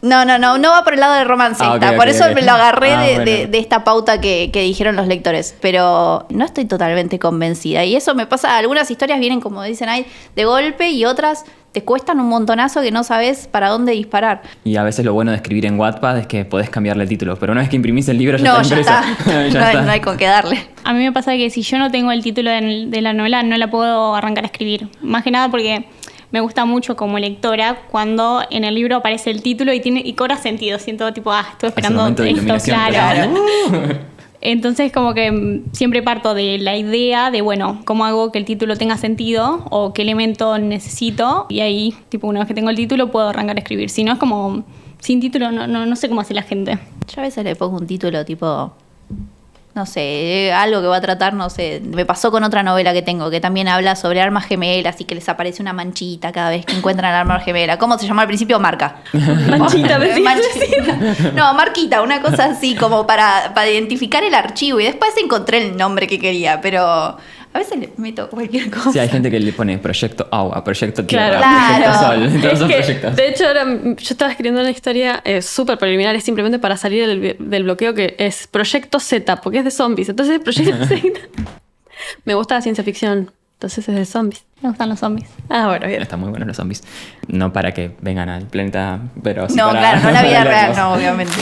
No va por el lado del romance.
Ok,
por
ok,
eso
ok.
me lo agarré
Bueno.
de esta pauta que dijeron los lectores. Pero no estoy totalmente convencida. Y eso me pasa, algunas historias vienen, como dicen ahí, de golpe y otras te cuestan un montonazo que no sabes para dónde disparar.
Y a veces lo bueno de escribir en Wattpad es que podés cambiarle el título, pero una vez que imprimís el libro ya
No,
está
ya
impreso.
está.
Ya
No hay-
está.
no hay con qué darle.
A mí me pasa que si yo no tengo el título de la novela, no la puedo arrancar a escribir. Más que nada porque me gusta mucho como lectora cuando en el libro aparece el título y cobra sentido. Siento tipo, estoy esperando
momento de
esto,
iluminación,
claro. Entonces como que siempre parto de la idea de, bueno, cómo hago que el título tenga sentido o qué elemento necesito, y ahí, tipo, una vez que tengo el título puedo arrancar a escribir. Si no, es como sin título, no sé cómo hace la gente.
Yo a veces le pongo un título tipo, no sé, algo que va a tratar, no sé. Me pasó con otra novela que tengo, que también habla sobre armas gemelas y que les aparece una manchita cada vez que encuentran el arma gemela. ¿Cómo se llama al principio? Marca.
Manchita, decís.
Manchita. No, marquita, una cosa así como para identificar el archivo. Y después encontré el nombre que quería, pero a veces le meto cualquier cosa.
Sí, hay gente que le pone proyecto agua, proyecto tierra,
Claro.
proyecto sol. Todos
Es
son
que,
proyectos.
de hecho, yo estaba escribiendo una historia súper preliminar, es simplemente para salir del bloqueo, que es Proyecto Z, porque es de zombies. Entonces, Proyecto Z. Me gusta la ciencia ficción, entonces es de zombies.
Me gustan los zombies.
Ah, bueno, bien.
Están muy buenos los zombies. No para que vengan al planeta, pero sí
No,
para...
claro, no la vida
para
real,
verlos.
no, obviamente.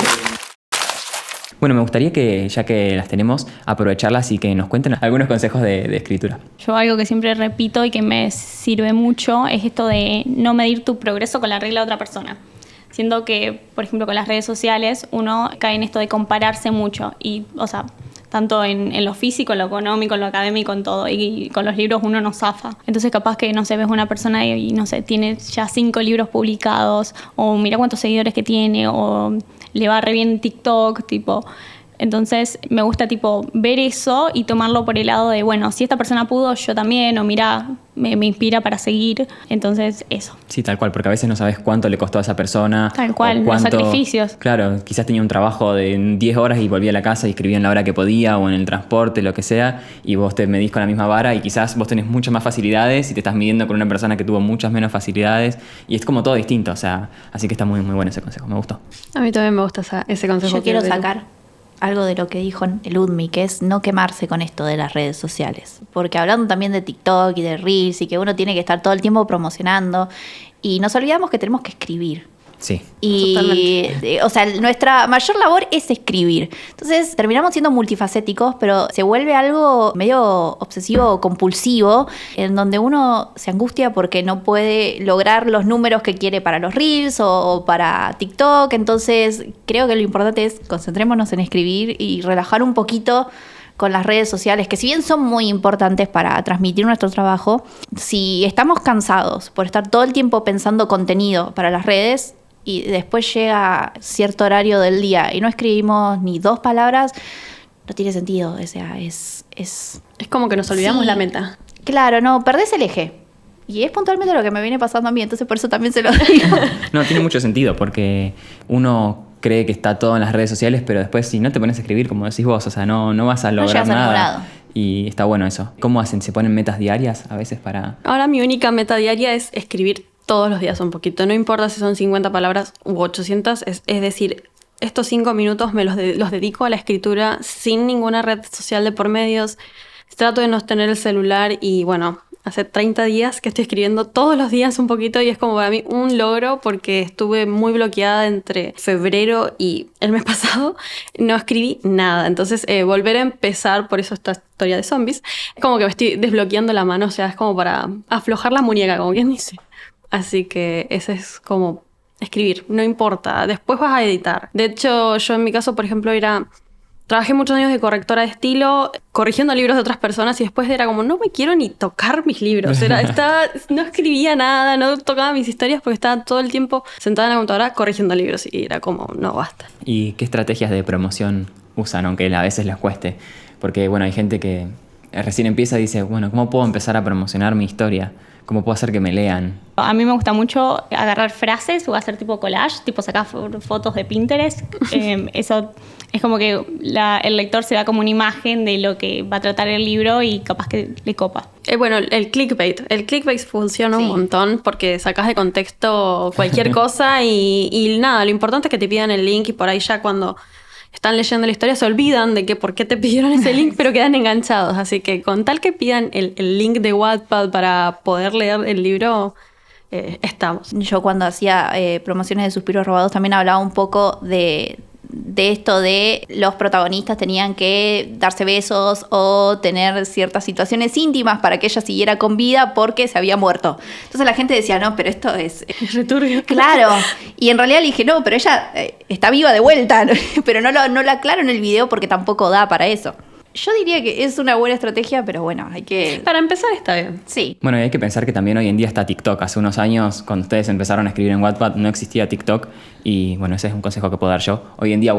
Bueno, me gustaría que, ya que las tenemos, aprovecharlas y que nos cuenten algunos consejos de escritura.
Yo algo que siempre repito y que me sirve mucho es esto de no medir tu progreso con la regla de otra persona. Siento que, por ejemplo, con las redes sociales uno cae en esto de compararse mucho y, o sea, tanto en lo físico, en lo económico, en lo académico, en todo. Y con los libros uno no zafa. Entonces capaz que, no sé, ves una persona y no sé, tiene ya 5 libros publicados, o mira cuántos seguidores que tiene, o le va re bien en TikTok, tipo. Entonces me gusta tipo ver eso y tomarlo por el lado de, bueno, si esta persona pudo, yo también, o mira, me inspira para seguir. Entonces eso.
Sí, tal cual, porque a veces no sabes cuánto le costó a esa persona.
Tal cual,
o
los sacrificios.
Claro, quizás tenía un trabajo de 10 horas y volvía a la casa y escribía en la hora que podía o en el transporte, lo que sea, y vos te medís con la misma vara y quizás vos tenés muchas más facilidades y te estás midiendo con una persona que tuvo muchas menos facilidades y es como todo distinto, o sea, así que está muy, muy bueno ese consejo, me gustó.
A mí también me gusta ese consejo.
Yo quiero
que-
sacar algo de lo que dijo el Udmi, que es no quemarse con esto de las redes sociales. Porque hablando también de TikTok y de Reels y que uno tiene que estar todo el tiempo promocionando, y nos olvidamos que tenemos que escribir.
Sí.
Y, o sea, nuestra mayor labor es escribir. Entonces, terminamos siendo multifacéticos, pero se vuelve algo medio obsesivo o compulsivo, en donde uno se angustia porque no puede lograr los números que quiere para los Reels o para TikTok. Entonces, creo que lo importante es concentrémonos en escribir y relajar un poquito con las redes sociales, que si bien son muy importantes para transmitir nuestro trabajo, si estamos cansados por estar todo el tiempo pensando contenido para las redes y después llega cierto horario del día y no escribimos ni 2 palabras, no tiene sentido. O sea, es
Es como que nos olvidamos
Sí.
la meta.
claro, no, perdés el eje. Y es puntualmente lo que me viene pasando a mí, entonces por eso también se lo digo.
No, tiene mucho sentido porque uno cree que está todo en las redes sociales, pero después si no te pones a escribir, como decís vos, o sea, no vas a lograr
llegas a ningún
nada.
lado.
Y está bueno eso. ¿Cómo hacen? ¿Se ponen metas diarias a veces para...?
Ahora mi única meta diaria es escribir todos los días un poquito. No importa si son 50 palabras u 800, es decir, estos 5 minutos me los dedico a la escritura sin ninguna red social de por medios. Trato de no tener el celular y bueno, hace 30 días que estoy escribiendo todos los días un poquito y es como para mí un logro porque estuve muy bloqueada entre febrero y el mes pasado. No escribí nada. Entonces volver a empezar, por eso esta historia de zombies, es como que me estoy desbloqueando la mano, o sea, es como para aflojar la muñeca, como quien dice. Así que ese es como escribir, no importa, después vas a editar. De hecho, yo en mi caso, por ejemplo, trabajé muchos años de correctora de estilo, corrigiendo libros de otras personas y después era como, no me quiero ni tocar mis libros. No escribía nada, no tocaba mis historias porque estaba todo el tiempo sentada en la computadora corrigiendo libros y era como, no, basta.
¿Y qué estrategias de promoción usan, aunque a veces les cueste? Porque, bueno, hay gente que recién empieza y dice, bueno, ¿cómo puedo empezar a promocionar mi historia? ¿Cómo puedo hacer que me lean?
A mí me gusta mucho agarrar frases o hacer tipo collage, tipo sacar fotos de Pinterest. Eso es como que el lector se da como una imagen de lo que va a tratar el libro y capaz que le copa.
Bueno, el clickbait. El clickbait funciona un
Sí.
montón porque sacas de contexto cualquier cosa y nada, lo importante es que te pidan el link y por ahí ya cuando están leyendo la historia se olvidan de que por qué te pidieron ese link, pero quedan enganchados. Así que con tal que pidan el link de Wattpad para poder leer el libro, estamos.
Yo cuando hacía promociones de Suspiros Robados también hablaba un poco de de esto de los protagonistas tenían que darse besos o tener ciertas situaciones íntimas para que ella siguiera con vida porque se había muerto. Entonces la gente decía, no, pero esto es...
Returbio.
Claro. Y en realidad le dije, no, pero ella está viva de vuelta. Pero no lo aclaro en el video porque tampoco da para eso. Yo diría que es una buena estrategia, pero bueno, hay que...
Para empezar está bien.
Sí.
Bueno, y hay que pensar que también hoy en día está TikTok. Hace unos años, cuando ustedes empezaron a escribir en Wattpad, no existía TikTok. Y bueno, ese es un consejo que puedo dar yo. Hoy en día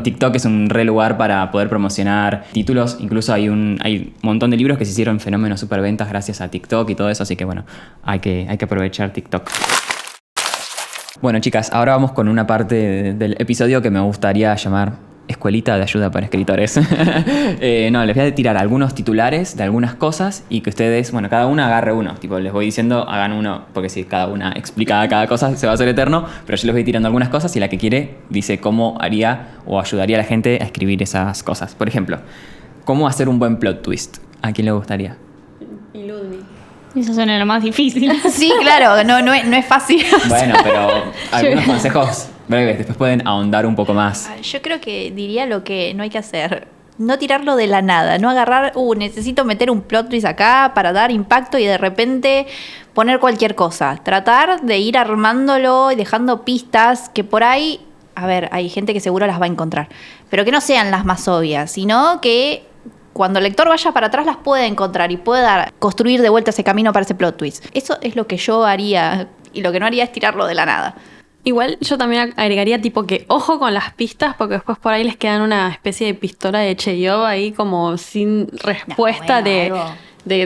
TikTok es un re lugar para poder promocionar títulos. Incluso hay un montón de libros que se hicieron fenómenos superventas gracias a TikTok y todo eso. Así que bueno, hay que aprovechar TikTok. Bueno, chicas, ahora vamos con una parte del episodio que me gustaría llamar Escuelita de Ayuda para Escritores. Les voy a tirar algunos titulares de algunas cosas y que ustedes, bueno, cada una agarre uno. Tipo, les voy diciendo, hagan uno, porque si cada una explica cada cosa se va a hacer eterno, pero yo les voy tirando algunas cosas y la que quiere dice cómo haría o ayudaría a la gente a escribir esas cosas. Por ejemplo, ¿cómo hacer un buen plot twist? ¿A quién le gustaría?
Y Ludmi.
Eso suena lo más difícil.
Sí, claro, no es fácil.
Bueno, pero algunos consejos breves, después pueden ahondar un poco más.
Yo creo que diría lo que no hay que hacer. No tirarlo de la nada, no agarrar, necesito meter un plot twist acá para dar impacto y de repente poner cualquier cosa. Tratar de ir armándolo y dejando pistas que por ahí, a ver, hay gente que seguro las va a encontrar, pero que no sean las más obvias, sino que cuando el lector vaya para atrás las pueda encontrar y pueda construir de vuelta ese camino para ese plot twist. Eso es lo que yo haría y lo que no haría es tirarlo de la nada.
Igual yo también agregaría tipo que ojo con las pistas porque después por ahí les quedan una especie de pistola de Chekhov ahí como sin respuesta de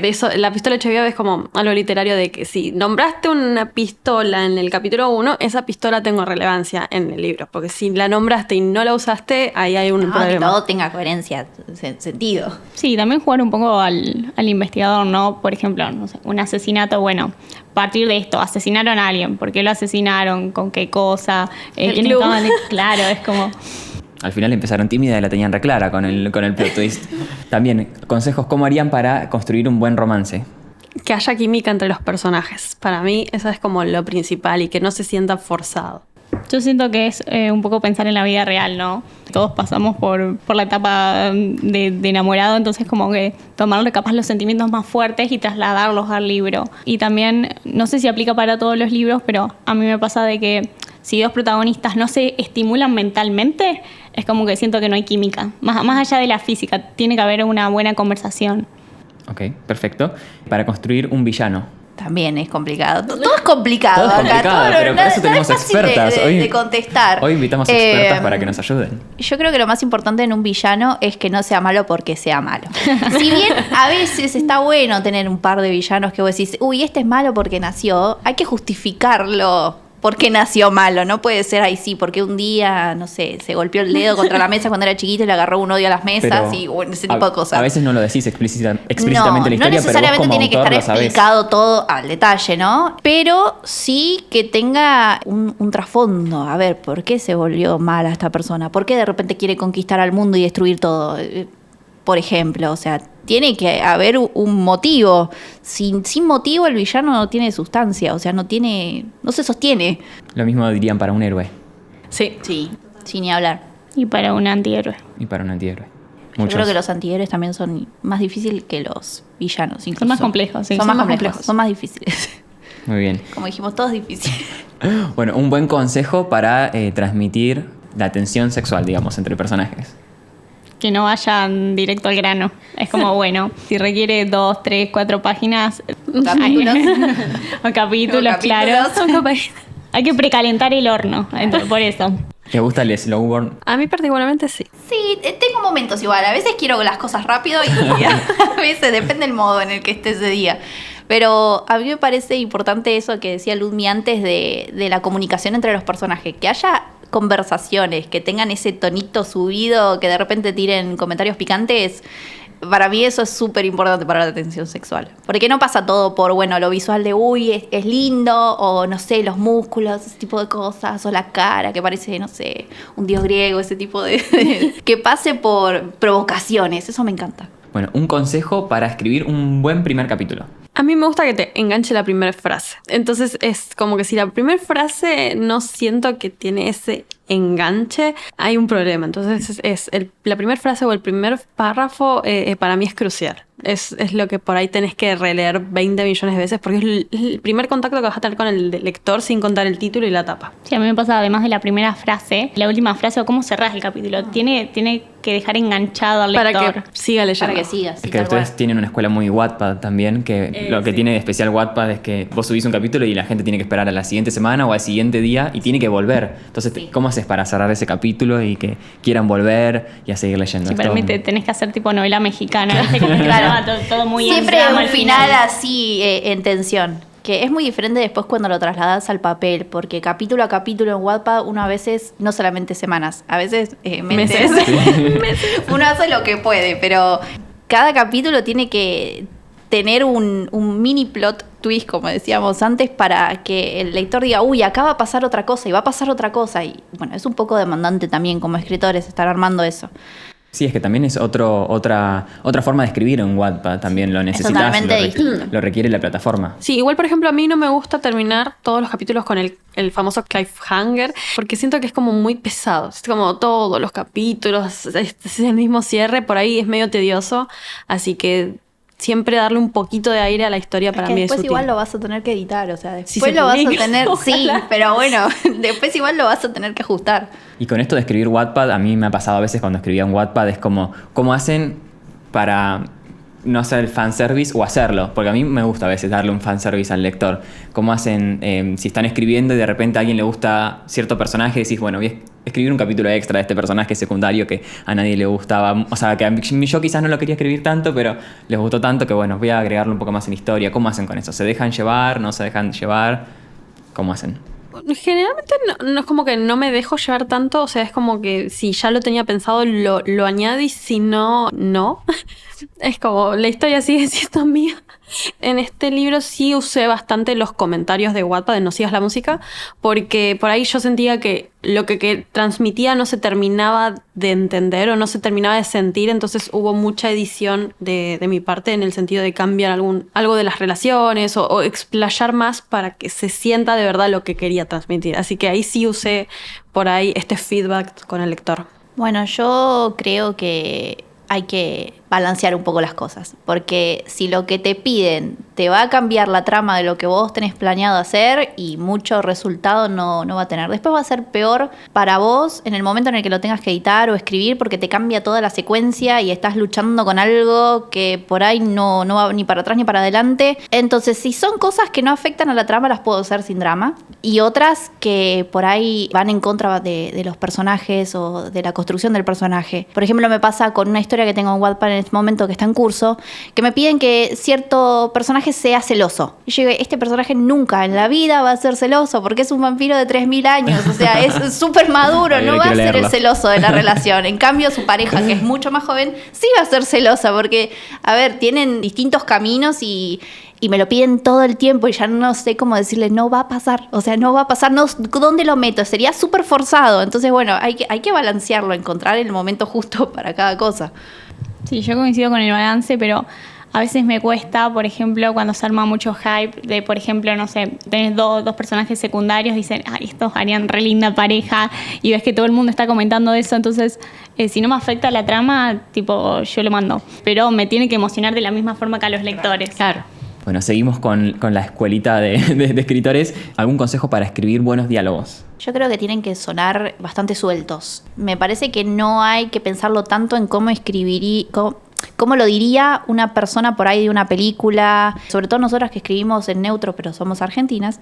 eso. La pistola de Chekhov es como algo literario de que si nombraste una pistola en el capítulo 1, esa pistola tengo relevancia en el libro. Porque si la nombraste y no la usaste, ahí hay un problema.
Que todo tenga coherencia, sentido.
Sí, también jugar un poco al investigador, ¿no? Por ejemplo, no sé, un asesinato, bueno, partir de esto, asesinaron a alguien, ¿por qué lo asesinaron? ¿Con qué cosa? ¿Quiénes estaban? Claro, es como...
Al final empezaron tímida y la tenían reclara con el plot twist. También, consejos, ¿cómo harían para construir un buen romance?
Que haya química entre los personajes. Para mí eso es como lo principal y que no se sienta forzado.
Yo siento que es un poco pensar en la vida real, ¿no? Todos pasamos por la etapa de enamorado, entonces como que tomarle capaz los sentimientos más fuertes y trasladarlos al libro. Y también, no sé si aplica para todos los libros, pero a mí me pasa de que si dos protagonistas no se estimulan mentalmente, es como que siento que no hay química. Más allá de la física, tiene que haber una buena conversación.
Ok, perfecto. Para construir un villano.
También es complicado. Todo es complicado.
Todo es complicado, pero por eso tenemos expertas.
De contestar.
Hoy invitamos expertas para que nos ayuden.
Yo creo que lo más importante en un villano es que no sea malo porque sea malo. Si bien a veces está bueno tener un par de villanos que vos decís, uy, este es malo porque nació, hay que justificarlo. ¿Por qué nació malo? No puede ser ahí sí, porque un día, no sé, se golpeó el dedo contra la mesa cuando era chiquito y le agarró un odio a las mesas.
Pero
y bueno, ese tipo de cosas.
A veces no lo decís explícitamente en la historia,
no
pero vos
necesariamente
como
tiene que
autor
estar
lo sabés.
explicado todo al detalle, ¿no? Pero sí que tenga un trasfondo. A ver, ¿por qué se volvió mala esta persona? ¿Por qué de repente quiere conquistar al mundo y destruir todo? Por ejemplo, o sea, tiene que haber un motivo. Sin motivo el villano no tiene sustancia, o sea, no se sostiene.
Lo mismo dirían para un héroe
Sí.
Sí, sin ni hablar.
Y para un antihéroe.
y para un antihéroe.
Yo creo que los antihéroes también son más difíciles que los villanos. Incluso.
Son más complejos, sí.
Son más complejos, son más difíciles.
Muy bien.
Como dijimos, todos difíciles.
Bueno, un buen consejo para transmitir la tensión sexual, digamos, entre personajes.
Que no vayan directo al grano. Es como, bueno, si requiere 2, 3, 4 páginas...
Capítulos.
o capítulos, claro. Hay que precalentar el horno, entonces, por eso.
¿Te gusta el slow burn?
A mí particularmente sí.
Sí, tengo momentos igual. A veces quiero las cosas rápido y a veces depende del modo en el que esté ese día. Pero a mí me parece importante eso que decía Ludmi antes de la comunicación entre los personajes. Que haya conversaciones, que tengan ese tonito subido, que de repente tiren comentarios picantes. Para mí eso es súper importante para la tensión sexual. Porque no pasa todo por, bueno, lo visual de, uy, es lindo, o no sé, los músculos, ese tipo de cosas, o la cara, que parece, no sé, un dios griego, ese tipo de... que pase por provocaciones, eso me encanta.
Bueno, un consejo para escribir un buen primer capítulo.
A mí me gusta que te enganche la primera frase. Entonces es como que si la primera frase no siento que tiene ese enganche, hay un problema. Entonces la primera frase o el primer párrafo para mí es crucial. Es lo que por ahí tenés que releer 20 millones de veces porque es el primer contacto que vas a tener con el lector sin contar el título y la tapa.
Sí, a mí me pasa además de la primera frase, la última frase o cómo cerrás el capítulo. Tiene que dejar enganchado al lector.
Para que siga leyendo.
Para que siga, sí,
Es que
tal
ustedes
cual.
tienen una escuela muy Wattpad también, que lo que
sí.
tiene de especial Wattpad es que vos subís un capítulo y la gente tiene que esperar a la siguiente semana o al siguiente día y tiene que volver. Entonces,
Sí.
¿cómo haces para cerrar ese capítulo y que quieran volver y a seguir leyendo?
Si
Es todo
permite,
un-
tenés que hacer tipo novela mexicana. ¿Viste? Que te
Claro.
clava todo muy en
Siempre
drama
un
al
final así en tensión. Que es muy diferente después cuando lo trasladas al papel, porque capítulo a capítulo en Wattpad uno a veces, no solamente semanas, a veces meses. Uno hace lo que puede, pero cada capítulo tiene que tener un mini plot twist, como decíamos antes, para que el lector diga, uy, acá va a pasar otra cosa y va a pasar otra cosa. Y bueno, es un poco demandante también como escritores estar armando eso.
Sí, es que también es otra forma de escribir en Wattpad, también lo necesitas,
totalmente distinto.
lo requiere la plataforma.
Sí, igual por ejemplo a mí no me gusta terminar todos los capítulos con el famoso cliffhanger porque siento que es como muy pesado. Es como todos los capítulos, es el mismo cierre, por ahí es medio tedioso. Así que siempre darle un poquito de aire a la historia para
que
mí es
después
útil.
igual lo vas a tener que editar, o sea,
Sí,
después
se
lo vas a
publica,
tener, sí,
ojalá.
pero bueno, después igual lo vas a tener que ajustar.
Y con esto de escribir Wattpad, a mí me ha pasado a veces cuando escribía en Wattpad, es como, ¿cómo hacen para no hacer el fanservice o hacerlo? Porque a mí me gusta a veces darle un fanservice al lector. ¿Cómo hacen, si están escribiendo y de repente a alguien le gusta cierto personaje, decís, bueno, voy a escribir un capítulo extra de este personaje secundario que a nadie le gustaba? O sea, que yo quizás no lo quería escribir tanto, pero les gustó tanto que, bueno, voy a agregarlo un poco más en historia. ¿Cómo hacen con eso? ¿Se dejan llevar? ¿No se dejan llevar? ¿Cómo hacen?
Generalmente no es como que no me dejo llevar tanto, o sea, es como que si ya lo tenía pensado lo añado y si no, no. Es como la historia sigue siendo mía. En este libro sí usé bastante los comentarios de Wattpad de No sigas la música, porque por ahí yo sentía que lo que transmitía no se terminaba de entender o no se terminaba de sentir, entonces hubo mucha edición de mi parte en el sentido de cambiar algo de las relaciones o explayar más para que se sienta de verdad lo que quería transmitir. Así que ahí sí usé por ahí este feedback con el lector.
Bueno, yo creo que hay que balancear un poco las cosas, porque si lo que te piden te va a cambiar la trama de lo que vos tenés planeado hacer y mucho resultado no va a tener. Después va a ser peor para vos en el momento en el que lo tengas que editar o escribir porque te cambia toda la secuencia y estás luchando con algo que por ahí no va ni para atrás ni para adelante. Entonces, si son cosas que no afectan a la trama, las puedo hacer sin drama. Y otras que por ahí van en contra de los personajes o de la construcción del personaje. Por ejemplo, me pasa con una historia que tengo en Wattpad en este momento que está en curso, que me piden que cierto personaje sea celoso. Y yo digo, este personaje nunca en la vida va a ser celoso porque es un vampiro de 3000 años. O sea, es súper maduro,
Ay,
no
yo
va a
quiero
ser el
leerlo.
celoso de la relación. En cambio, su pareja, que es mucho más joven, sí va a ser celosa porque, a ver, tienen distintos caminos y me lo piden todo el tiempo y ya no sé cómo decirle, no va a pasar, o sea, no va a pasar, no, ¿dónde lo meto? Sería súper forzado. Entonces, bueno, hay que balancearlo, encontrar el momento justo para cada cosa.
Sí, yo coincido con el balance, pero a veces me cuesta, por ejemplo, cuando se arma mucho hype de, por ejemplo, no sé, tenés dos personajes secundarios, dicen, ay, estos harían re linda pareja, y ves que todo el mundo está comentando eso, entonces, si no me afecta la trama, tipo, yo lo mando. Pero me tiene que emocionar de la misma forma que a los lectores.
Claro.
Bueno, seguimos con la escuelita de escritores. ¿Algún consejo para escribir buenos diálogos?
Yo creo que tienen que sonar bastante sueltos. Me parece que no hay que pensarlo tanto en cómo escribiría, cómo lo diría una persona por ahí de una película. Sobre todo nosotras que escribimos en neutro, pero somos argentinas.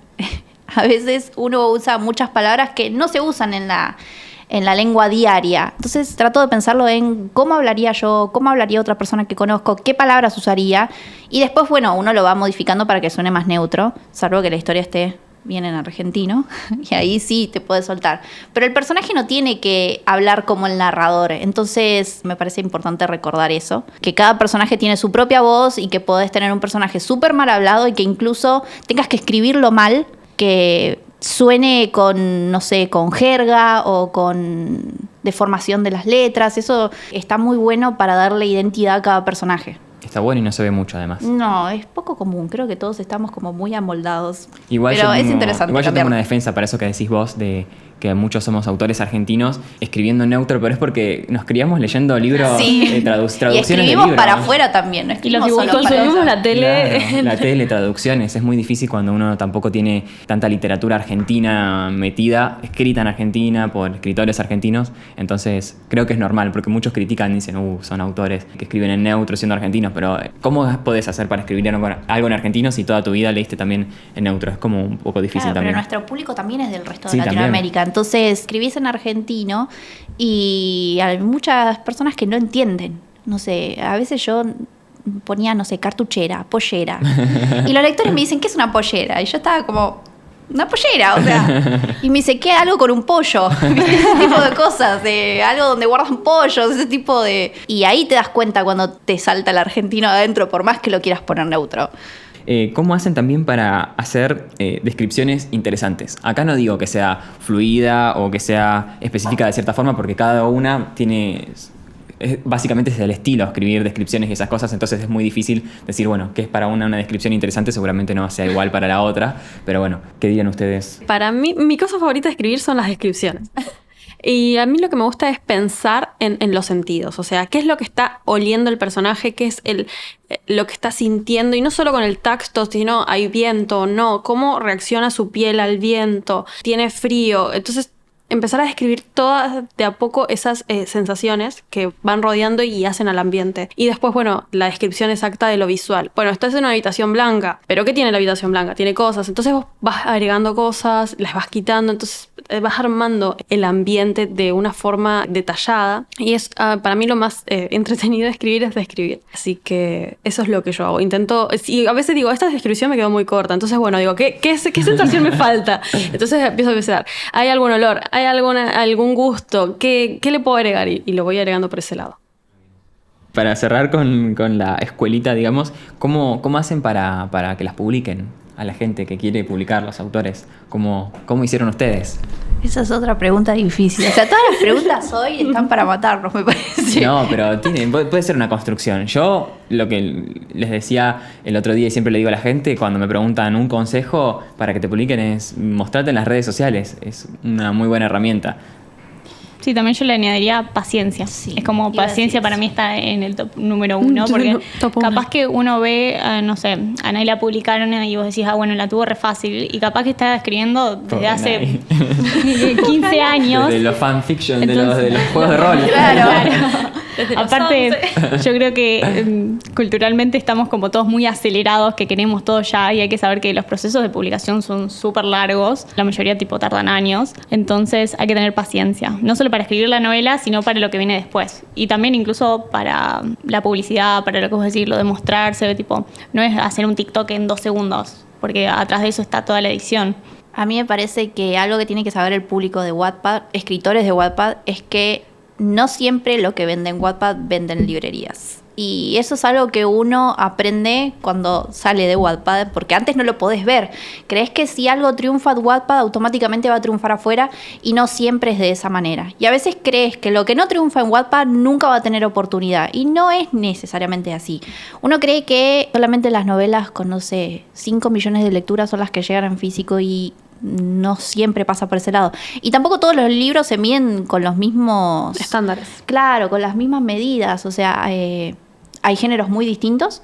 A veces uno usa muchas palabras que no se usan en la lengua diaria. Entonces trato de pensarlo en cómo hablaría yo, cómo hablaría otra persona que conozco, qué palabras usaría. Y después, bueno, uno lo va modificando para que suene más neutro, salvo que la historia esté bien en argentino, y ahí sí te puedes soltar. Pero el personaje no tiene que hablar como el narrador, entonces me parece importante recordar eso, que cada personaje tiene su propia voz y que podés tener un personaje súper mal hablado y que incluso tengas que escribirlo mal, que suene con, no sé, con jerga o con deformación de las letras. Eso está muy bueno para darle identidad a cada personaje.
Está bueno y no se ve mucho además.
No, es poco común. Creo que todos estamos como muy amoldados.
Igual
pero
yo
es
tengo-
interesante
Igual yo tengo
cambiarlo.
una defensa para eso que decís vos de que muchos somos autores argentinos escribiendo en neutro, pero es porque nos criamos leyendo libros, traducciones
y escribimos
de libros.
para afuera también, no escribimos
Y los
solo para
consumimos
eso.
la tele.
Claro, la tele, traducciones. Es muy difícil cuando uno tampoco tiene tanta literatura argentina metida, escrita en Argentina por escritores argentinos. Entonces creo que es normal, porque muchos critican, dicen, son autores que escriben en neutro siendo argentinos, pero ¿cómo podés hacer para escribir algo en argentino si toda tu vida leíste también en neutro? Es como un poco difícil
Claro,
también.
pero nuestro público también es del resto de
Sí,
Latinoamérica. Entonces, escribís en argentino y hay muchas personas que no entienden. No sé, a veces yo ponía, no sé, cartuchera, pollera. Y los lectores me dicen, ¿qué es una pollera? Y yo estaba como, una pollera, o sea. Y me dice, ¿qué? Algo con un pollo. ¿Viste? Ese tipo de cosas, algo donde guardan pollos, ese tipo de... Y ahí te das cuenta cuando te salta el argentino adentro, por más que lo quieras poner neutro.
¿Cómo hacen también para hacer descripciones interesantes? Acá no digo que sea fluida o que sea específica de cierta forma, porque cada una tiene... básicamente es el estilo, escribir descripciones y esas cosas, entonces es muy difícil decir, bueno, qué es para una descripción interesante, seguramente no sea igual para la otra, pero bueno, ¿qué dirían ustedes?
Para mí, mi cosa favorita de escribir son las descripciones. Y a mí lo que me gusta es pensar en los sentidos, o sea, qué es lo que está oliendo el personaje, qué es lo que está sintiendo, y no solo con el tacto, sino hay viento o no, cómo reacciona su piel al viento, tiene frío, entonces empezar a describir todas de a poco esas sensaciones que van rodeando y hacen al ambiente. Y después, bueno, la descripción exacta de lo visual. Bueno, estás en una habitación blanca, pero ¿qué tiene la habitación blanca? Tiene cosas. Entonces vos vas agregando cosas, las vas quitando, entonces vas armando el ambiente de una forma detallada. Y es para mí lo más entretenido de escribir es describir. Así que eso es lo que yo hago. Intento, y a veces digo, esta descripción me quedó muy corta. Entonces, bueno, digo, ¿qué sensación me falta? Entonces empiezo a pensar, ¿hay algún olor? ¿Hay algún gusto? ¿Qué le puedo agregar? Y lo voy agregando por ese lado.
Para cerrar con la escuelita, digamos, ¿cómo hacen para que las publiquen a la gente que quiere publicar, los autores? ¿Cómo hicieron ustedes?
Esa es otra pregunta difícil. O sea, todas las preguntas hoy están para matarnos, me parece.
No, pero puede ser una construcción. Yo lo que les decía el otro día y siempre le digo a la gente cuando me preguntan un consejo para que te publiquen es mostrarte en las redes sociales. Es una muy buena herramienta.
Sí, también yo le añadiría paciencia.
Sí,
es como
iba a
paciencia
decir
para
eso.
mí está en el top número 1, porque
Top uno.
capaz que uno ve, no sé, a Nay la publicaron y vos decís, bueno, la tuvo re fácil, y capaz que está escribiendo desde
Pobre
hace
Nay.
15 años.
Desde los fanfiction,
Entonces-
de los juegos de rol.
Claro.
Desde los
Aparte,
11.
yo creo que culturalmente estamos como todos muy acelerados, que queremos todo ya, y hay que saber que los procesos de publicación son súper largos, la mayoría tipo tardan años, entonces hay que tener paciencia, no solo para escribir la novela, sino para lo que viene después, y también incluso para la publicidad, para lo que vos decís, lo de mostrarse, tipo, no es hacer un TikTok en 2 segundos, porque atrás de eso está toda la edición.
A mí me parece que algo que tiene que saber el público de Wattpad, escritores de Wattpad, es que no siempre lo que vende en Wattpad vende en librerías. Y eso es algo que uno aprende cuando sale de Wattpad, porque antes no lo podés ver. Crees que si algo triunfa en Wattpad, automáticamente va a triunfar afuera, y no siempre es de esa manera. Y a veces crees que lo que no triunfa en Wattpad nunca va a tener oportunidad, y no es necesariamente así. Uno cree que solamente las novelas con, no sé, 5 millones de lecturas son las que llegan en físico, y no siempre pasa por ese lado. Y tampoco todos los libros se miden con los mismos
Estándares.
Claro, con las mismas medidas. O sea, hay géneros muy distintos,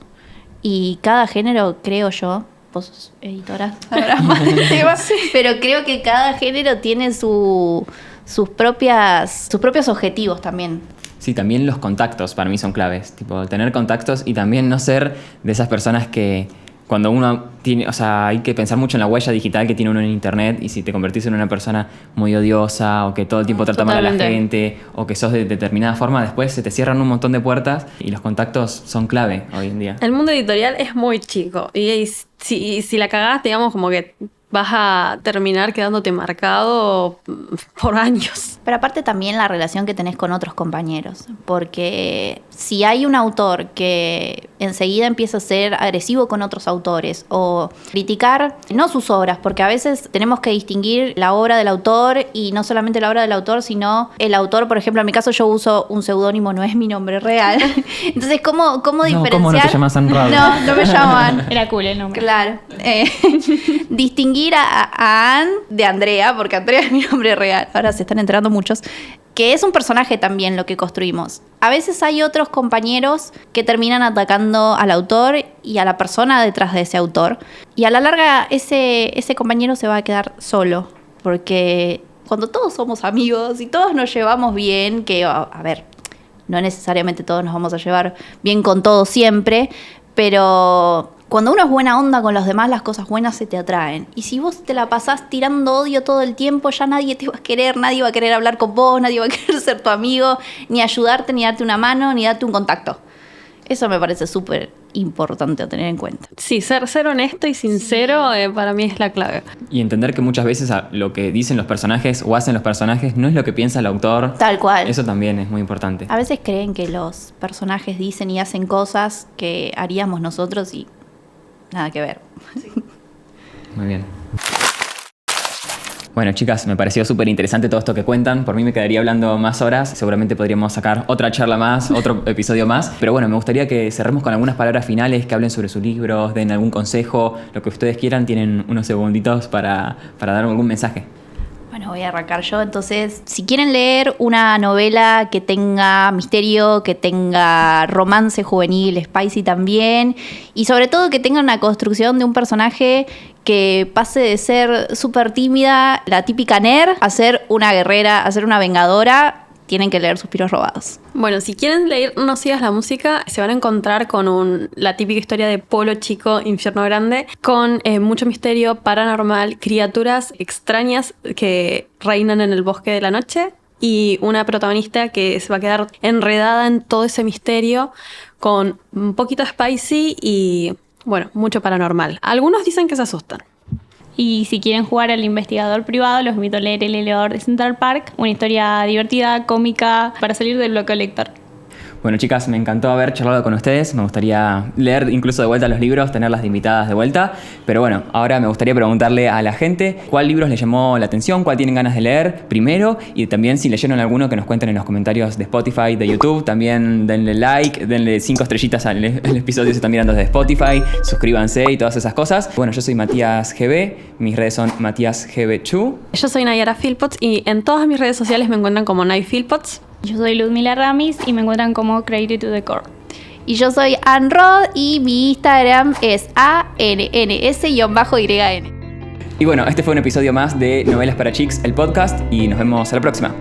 y cada género, creo yo, vos sos editora, sabrás más del tema, pero creo que cada género tiene sus propios objetivos también.
Sí, también los contactos para mí son claves. Tipo, tener contactos y también no ser de esas personas que cuando uno tiene, o sea, hay que pensar mucho en la huella digital que tiene uno en internet, y si te convertís en una persona muy odiosa o que todo el tiempo trata mal a la
Totalmente.
gente o que sos de determinada forma, después se te cierran un montón de puertas, y los contactos son clave hoy en día.
El mundo editorial es muy chico y si la cagás, digamos, como que vas a terminar quedándote marcado por años.
Pero aparte también la relación que tenés con otros compañeros, porque si hay un autor que enseguida empieza a ser agresivo con otros autores o criticar, no sus obras, porque a veces tenemos que distinguir la obra del autor, y no solamente la obra del autor, sino el autor. Por ejemplo, en mi caso yo uso un seudónimo, no es mi nombre real. Entonces, ¿cómo diferenciar?
¿cómo no te llamas Anrado?
No me llaman.
Era cool el nombre.
Claro. Distinguir distinguir a Anne de Andrea, porque Andrea es mi nombre real, ahora se están enterando muchos, que es un personaje también lo que construimos. A veces hay otros compañeros que terminan atacando al autor y a la persona detrás de ese autor. Y a la larga ese compañero se va a quedar solo, porque cuando todos somos amigos y todos nos llevamos bien, que a ver, no necesariamente todos nos vamos a llevar bien con todos siempre, pero cuando uno es buena onda con los demás, las cosas buenas se te atraen. Y si vos te la pasás tirando odio todo el tiempo, ya nadie te va a querer, nadie va a querer hablar con vos, nadie va a querer ser tu amigo, ni ayudarte, ni darte una mano, ni darte un contacto. Eso me parece súper importante a tener en cuenta.
Sí, ser honesto y sincero para mí es la clave.
Y entender que muchas veces lo que dicen los personajes o hacen los personajes no es lo que piensa el autor.
Tal cual.
Eso también es muy importante.
A veces creen que los personajes dicen y hacen cosas que haríamos nosotros y nada que ver.
Muy bien. Bueno, chicas, me pareció súper interesante todo esto que cuentan. Por mí me quedaría hablando más horas. Seguramente podríamos sacar otra charla más, otro episodio más. Pero bueno, me gustaría que cerremos con algunas palabras finales, que hablen sobre sus libros, den algún consejo, lo que ustedes quieran. Tienen unos segunditos para dar algún mensaje.
Bueno, voy a arrancar yo. Entonces, si quieren leer una novela que tenga misterio, que tenga romance juvenil, spicy también, y sobre todo que tenga una construcción de un personaje que pase de ser súper tímida, la típica nerd, a ser una guerrera, a ser una vengadora, tienen que leer Suspiros Robados.
Bueno, si quieren leer No sigas la música, se van a encontrar con la típica historia de Polo Chico, Infierno Grande, con mucho misterio paranormal, criaturas extrañas que reinan en el bosque de la noche y una protagonista que se va a quedar enredada en todo ese misterio con un poquito spicy y, bueno, mucho paranormal. Algunos dicen que se asustan.
Y si quieren jugar al investigador privado, los invito a leer El elevador de Central Park, una historia divertida, cómica, para salir del bloqueo lector.
Bueno, chicas, me encantó haber charlado con ustedes. Me gustaría leer incluso de vuelta los libros, tenerlas de invitadas de vuelta. Pero bueno, ahora me gustaría preguntarle a la gente cuál libros les llamó la atención, cuál tienen ganas de leer primero, y también si leyeron alguno que nos cuenten en los comentarios de Spotify, de YouTube. También denle like, denle 5 estrellitas al episodio si están mirando desde Spotify, suscríbanse y todas esas cosas. Bueno, yo soy Matías GB, mis redes son Matías GB2.
Yo soy Nayara Philpotts y en todas mis redes sociales me encuentran como Nay Philpotts.
Yo soy Ludmila Ramis y me encuentran como Creative to the Core.
Y yo soy Anne Rod y mi Instagram es ANNS_YN.
Y bueno, este fue un episodio más de Novelas para Chicks, el podcast, y nos vemos a la próxima.